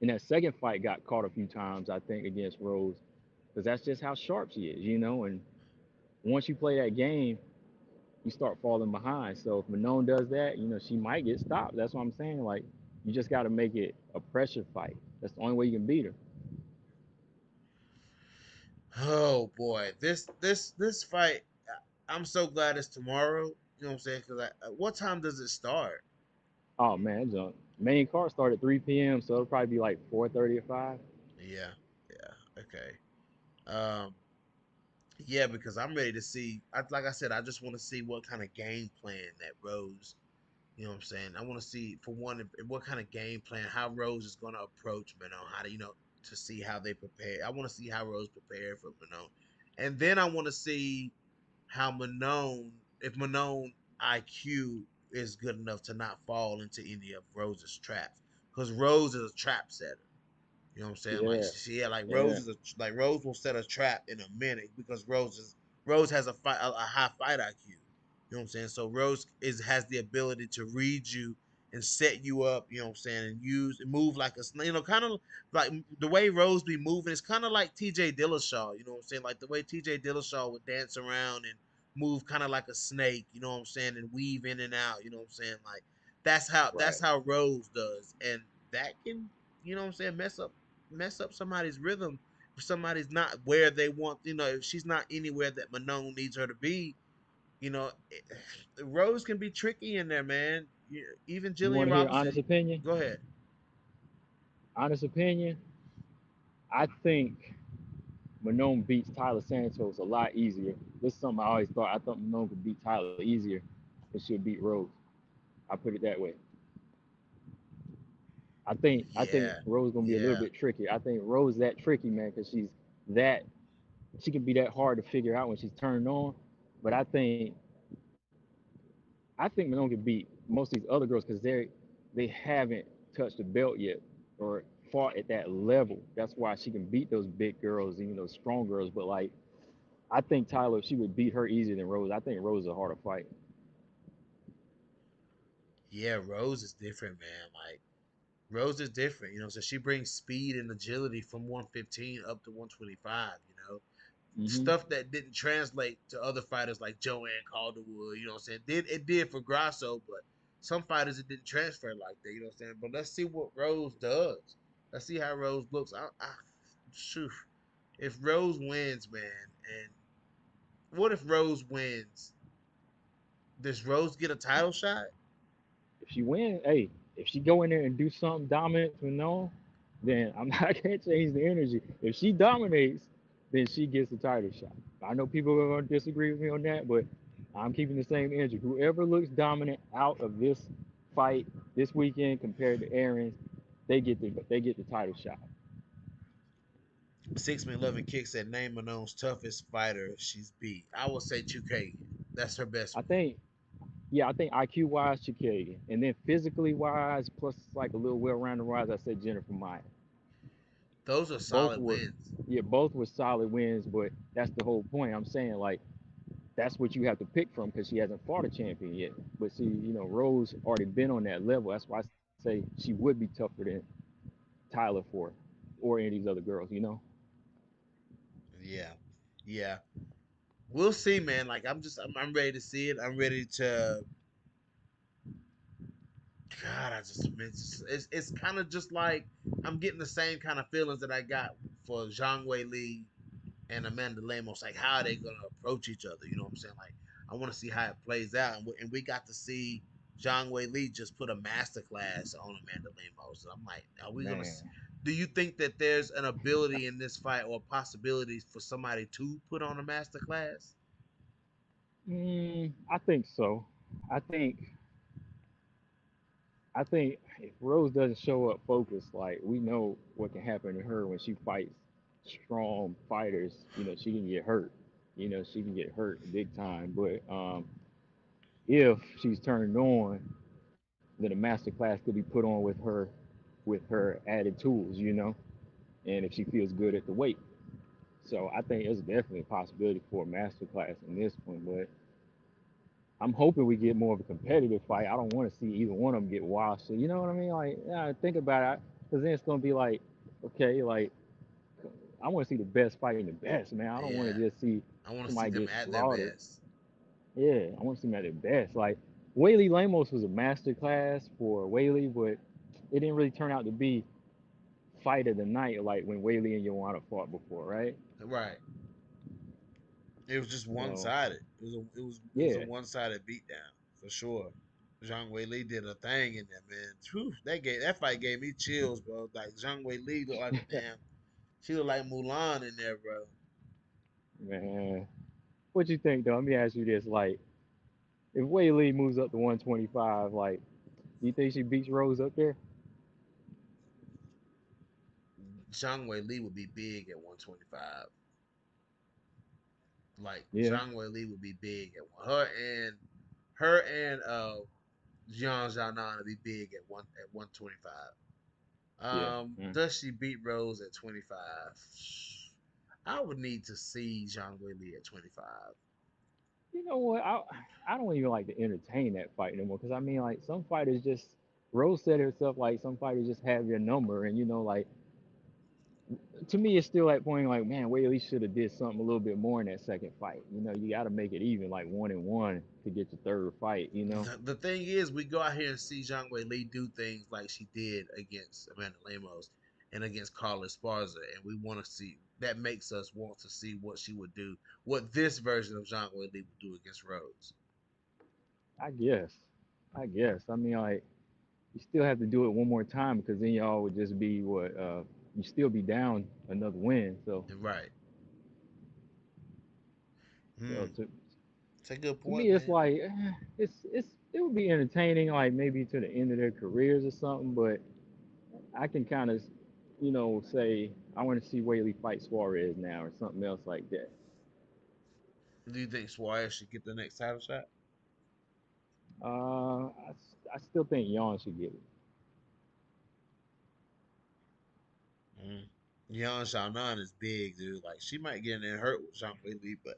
in that second fight got caught a few times, I think, against Rose, because that's just how sharp she is. And once you play that game, you start falling behind. So if Manon does that, she might get stopped. That's what I'm saying. Like you just got to make it a pressure fight. That's the only way you can beat her. Oh boy, this fight. I'm so glad it's tomorrow. You know what I'm saying? Because what time does it start? Oh man, the main card started at 3 p.m., so it'll probably be like 4:30 or 5. Yeah. Yeah. Okay. Um. Yeah, because I'm ready to see. Like I said, I just want to see what kind of game plan that Rose. You know what I'm saying? I want to see, for one, what kind of game plan, how Rose is going to approach Manon, how to, to see how they prepare. I want to see how Rose prepared for Manon. And then I want to see how Manon, if Manon IQ is good enough to not fall into any of Rose's traps. Because Rose is a trap setter. You know what I'm saying? Like Yeah, she, yeah, like yeah, like Rose will set a trap in a minute because Rose has a high fight IQ. You know what I'm saying? So Rose has the ability to read you and set you up. You know what I'm saying? And move like a, kind of like the way Rose be moving. It's kind of like T.J. Dillashaw. You know what I'm saying? Like the way T.J. Dillashaw would dance around and move kind of like a snake. You know what I'm saying? And weave in and out. You know what I'm saying? Like right. that's how Rose does, and that can, you know what I'm saying, mess up somebody's rhythm if somebody's not where they want, if she's not anywhere that Manon needs her to be, Rose can be tricky in there, man. Even You want Jillian to hear honest Robinson. opinion? Go ahead. Honest opinion. I think Manon beats Tyler Santos a lot easier. This is something I always thought. I thought Manon could beat Tyler easier than she'll beat Rose. I put it that way. I think Yeah, Rose gonna be a little yeah, bit tricky. I think Rose that tricky, man, because that she can be that hard to figure out when she's turned on. But I think Malone can beat most of these other girls because they haven't touched the belt yet or fought at that level. That's why she can beat those big girls and those strong girls. But like I think Tyler, she would beat her easier than Rose. I think Rose is a harder fight. yeah. Rose is different, man. Like Rose is different, so she brings speed and agility from 115 up to 125. Hmm. Stuff that didn't translate to other fighters like Joanne Calderwood. You know what I'm saying? It did for Grasso, but some fighters it didn't transfer like that. You know what I'm saying? But let's see what Rose does. Let's see how Rose looks. Shoot, if Rose wins, man, and what if Rose wins? Does Rose get a title shot? If she wins, hey, if she go in there and do something dominant for no, then I'm not I can't change the energy. If she dominates, then she gets the title shot. I know people are gonna disagree with me on that, but I'm keeping the same energy. Whoever looks dominant out of this fight this weekend compared to Aaron's, they get the title shot. 6 Man Kick said name Manone's toughest fighter she's beat. I will say Chukagian. That's her best I one. think yeah, I think IQ wise, Chikagian, and then physically wise, plus like a little well-rounded wise, I said Jennifer Maya. Those are Both solid were wins. yeah, both were solid wins, but that's the whole point. I'm saying like that's what you have to pick from because she hasn't fought a champion yet. But see, Rose already been on that level. That's why I say she would be tougher than Tyler for, or any of these other girls. Yeah, yeah. We'll see, man. Like I'm ready to see it. I'm ready to. God, it's kind of just like I'm getting the same kind of feelings that I got for Zhang Wei Li and Amanda Lemos. Like, how are they gonna approach each other? You know what I'm saying? Like, I want to see how it plays out, and we got to see Zhang Wei Li just put a masterclass on Amanda Lemos. I'm like, are we gonna? Man, Do you think that there's an ability in this fight or possibilities for somebody to put on a masterclass? I think so. I think I think if Rose doesn't show up focused, like we know what can happen to her when she fights strong fighters. She can get hurt. She can get hurt big time. But if she's turned on, then a master class could be put on with her added tools. And if she feels good at the weight. So I think there's definitely a possibility for a master class in this one. But I'm hoping we get more of a competitive fight. I don't want to see either one of them get washed. So you know what I mean? Like, yeah, think about it, because then it's gonna be like, okay, like I want to see the best fighting the best, man. I don't want to Yeah, just see I want to see somebody them get at their slaughtered. best. Yeah, I want to see them at their best. Like Whaley Lamos was a master class for Whaley, but it didn't really turn out to be fight of the night like when Whaley and Joanna fought before, right? Right. It was just one So sided. It was a yeah, one sided beatdown for sure. Zhang Wei Li did a thing in there, man. Whew, that fight gave me chills, bro. Like Zhang Wei Li looked like a damn. She looked like Mulan in there, bro. man. What you think though? Let me ask you this: like, if Whaley moves up to 125, like, do you think she beats Rose up there? Zhang Wei Li would be big at 125. Like Yeah, Zhang Wei Li would be big at her and Jian Zhanan would be big at 125. yeah. Does she beat Rose at 25? I would need to see Zhang Wei Li at 25. You know what? I don't even like to entertain that fight anymore because I mean, like, some fighters just Rose said herself, like, some fighters just have your number, and like, to me, it's still at point like, man, Whaley should have did something a little bit more in that second fight. You got to make it even, like 1-1 to get your third fight. The thing is, we go out here and see Zhang Wei Li do things like she did against Amanda Lemos and against Carla Esparza, and we want to see that makes us want to see what she would do, what this version of Zhang Wei Li would do against Rose. I guess, I guess. I mean, like, you still have to do it one more time because then y'all would just be what you still be down another win. So Right. so Hmm. to It's a good to point, me, it's man. like it would be entertaining, like maybe to the end of their careers or something. But I can kind of, say I want to see Whaley fight Suarez now or something else like that. Do you think Suarez should get the next title shot? I still think Yon should get it. Mm. Young Xiaonan is big, dude. Like she might get in there and hurt with Jean Lee, but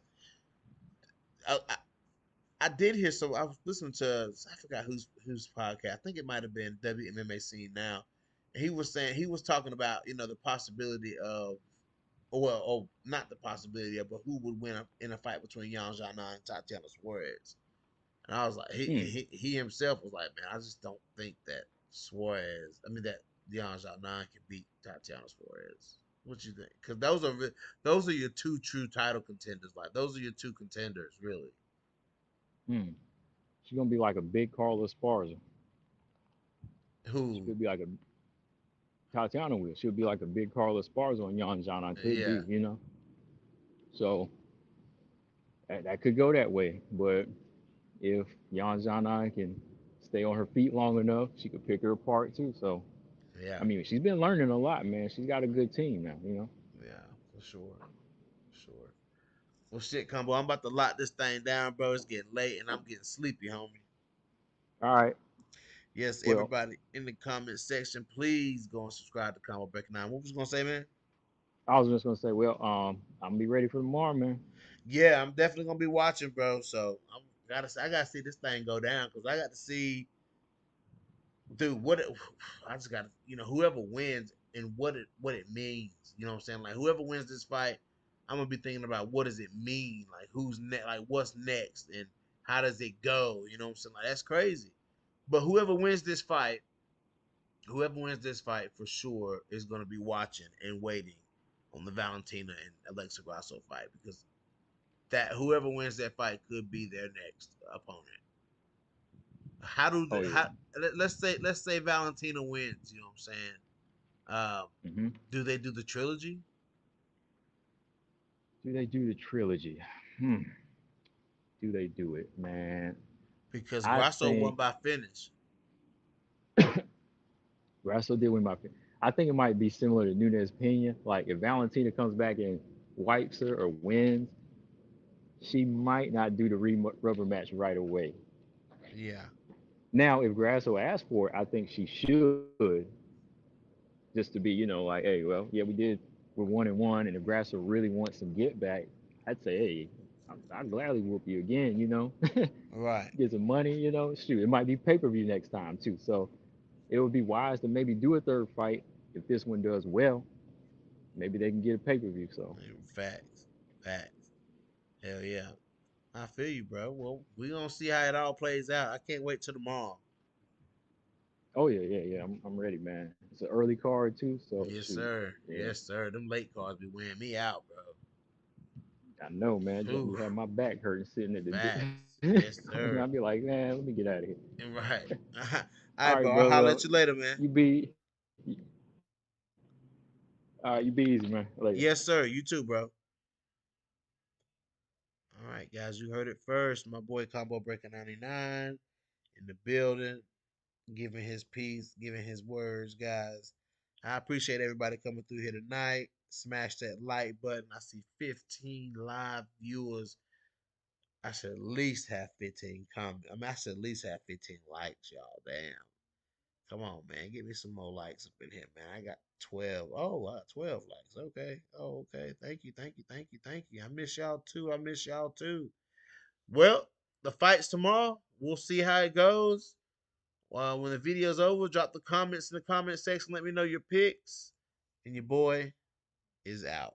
I, I I did hear some. I was listening to I forgot whose podcast. I think it might have been WMMA Scene now. And he was saying he was talking about the possibility of well, oh, not the possibility of, but who would win in a fight between Yan Zhana and Tatiana Suarez. And I was like, Hmm. he himself was like, man, I just don't think that Suarez, I mean that Yan Zhana can beat Tatiana Suarez. What you think? Because those are your two true title contenders. Like those are your two contenders, really. Hmm. She's gonna be like a big Carla Esparza. Who? She'll be like a Tatiana will. She'll be like a big Carla Esparza on Yan Jana could Yeah, be. So that could go that way. But if Yan Jana can stay on her feet long enough, she could pick her apart too. So yeah, I mean, she's been learning a lot, man. She's got a good team now. yeah, for sure, for sure. Well, shit, combo. I'm about to lock this thing down, bro. It's getting late and I'm getting sleepy, homie. All right. Yes, Well, everybody in the comment section, please go and subscribe to Combo Breaking Nine. What was you gonna say, man? I was just gonna say, well, I'm gonna be ready for tomorrow, man. Yeah, I'm definitely gonna be watching, bro. So I gotta see this thing go down because I got to see, dude. I just got to, whoever wins and what it means. You know what I'm saying? Like whoever wins this fight, I'm gonna be thinking about what does it mean? Like who's next? Like what's next? And how does it go? You know what I'm saying? Like that's crazy. But whoever wins this fight for sure is going to be watching and waiting on the Valentina and Alexa Grasso fight because that whoever wins that fight could be their next opponent. How do Oh the, yeah. how let's say Valentina wins? You know what I'm saying? Um, Hmm. do they do the trilogy? Do they do the trilogy? Hmm. Do they do it, man? Because I Grasso won think by finish. Grasso did win my. I think it might be similar to Nunez Pena. Like if Valentina comes back and wipes her or wins, she might not do the rubber match right away. Yeah, Now, if Grasso asks for it, I think she should, just to be, like, hey, well, yeah, we're 1-1, and if Grasso really wants some get back, I'd say, hey, I'd gladly whoop you again. right. Get some money. Shoot, it might be pay per view next time too. So it would be wise to maybe do a third fight if this one does well. Maybe they can get a pay per view. So, Facts, facts. Hell yeah, I feel you, bro. Well, we gonna see how it all plays out. I can't wait till tomorrow. oh yeah, yeah, yeah, I'm ready, man. It's an early card too, so Yes, shoot, sir. yeah, Yes, sir. Them late cards be wearing me out, bro. I know, man. Just Whew. me have my back hurting sitting at Facts. the Yes, corner. I'd sir. be like, man, let me get out of here. Right. All All right, right, bro. I'll brother. holler Well, at you later, man. you be, all right, you be easy, man. Later. Yes, sir. You too, bro. All right, guys. You heard it first. My boy Combo Breaker 99 in the building, giving his piece, giving his words, guys. I appreciate everybody coming through here tonight. Smash that like button. I see 15 live viewers. I should at least have 15 comments. I mean, I should at least have 15 likes, y'all. Damn. Come on, man. Give me some more likes up in here, man. I got 12. Oh, wow. 12 likes. Okay. Oh, okay. Thank you. Thank you. Thank you. Thank you. I miss y'all too. I miss y'all too. Well, the fight's tomorrow. We'll see how it goes. When the video's over, drop the comments in the comment section. Let me know your picks. And your boy is out.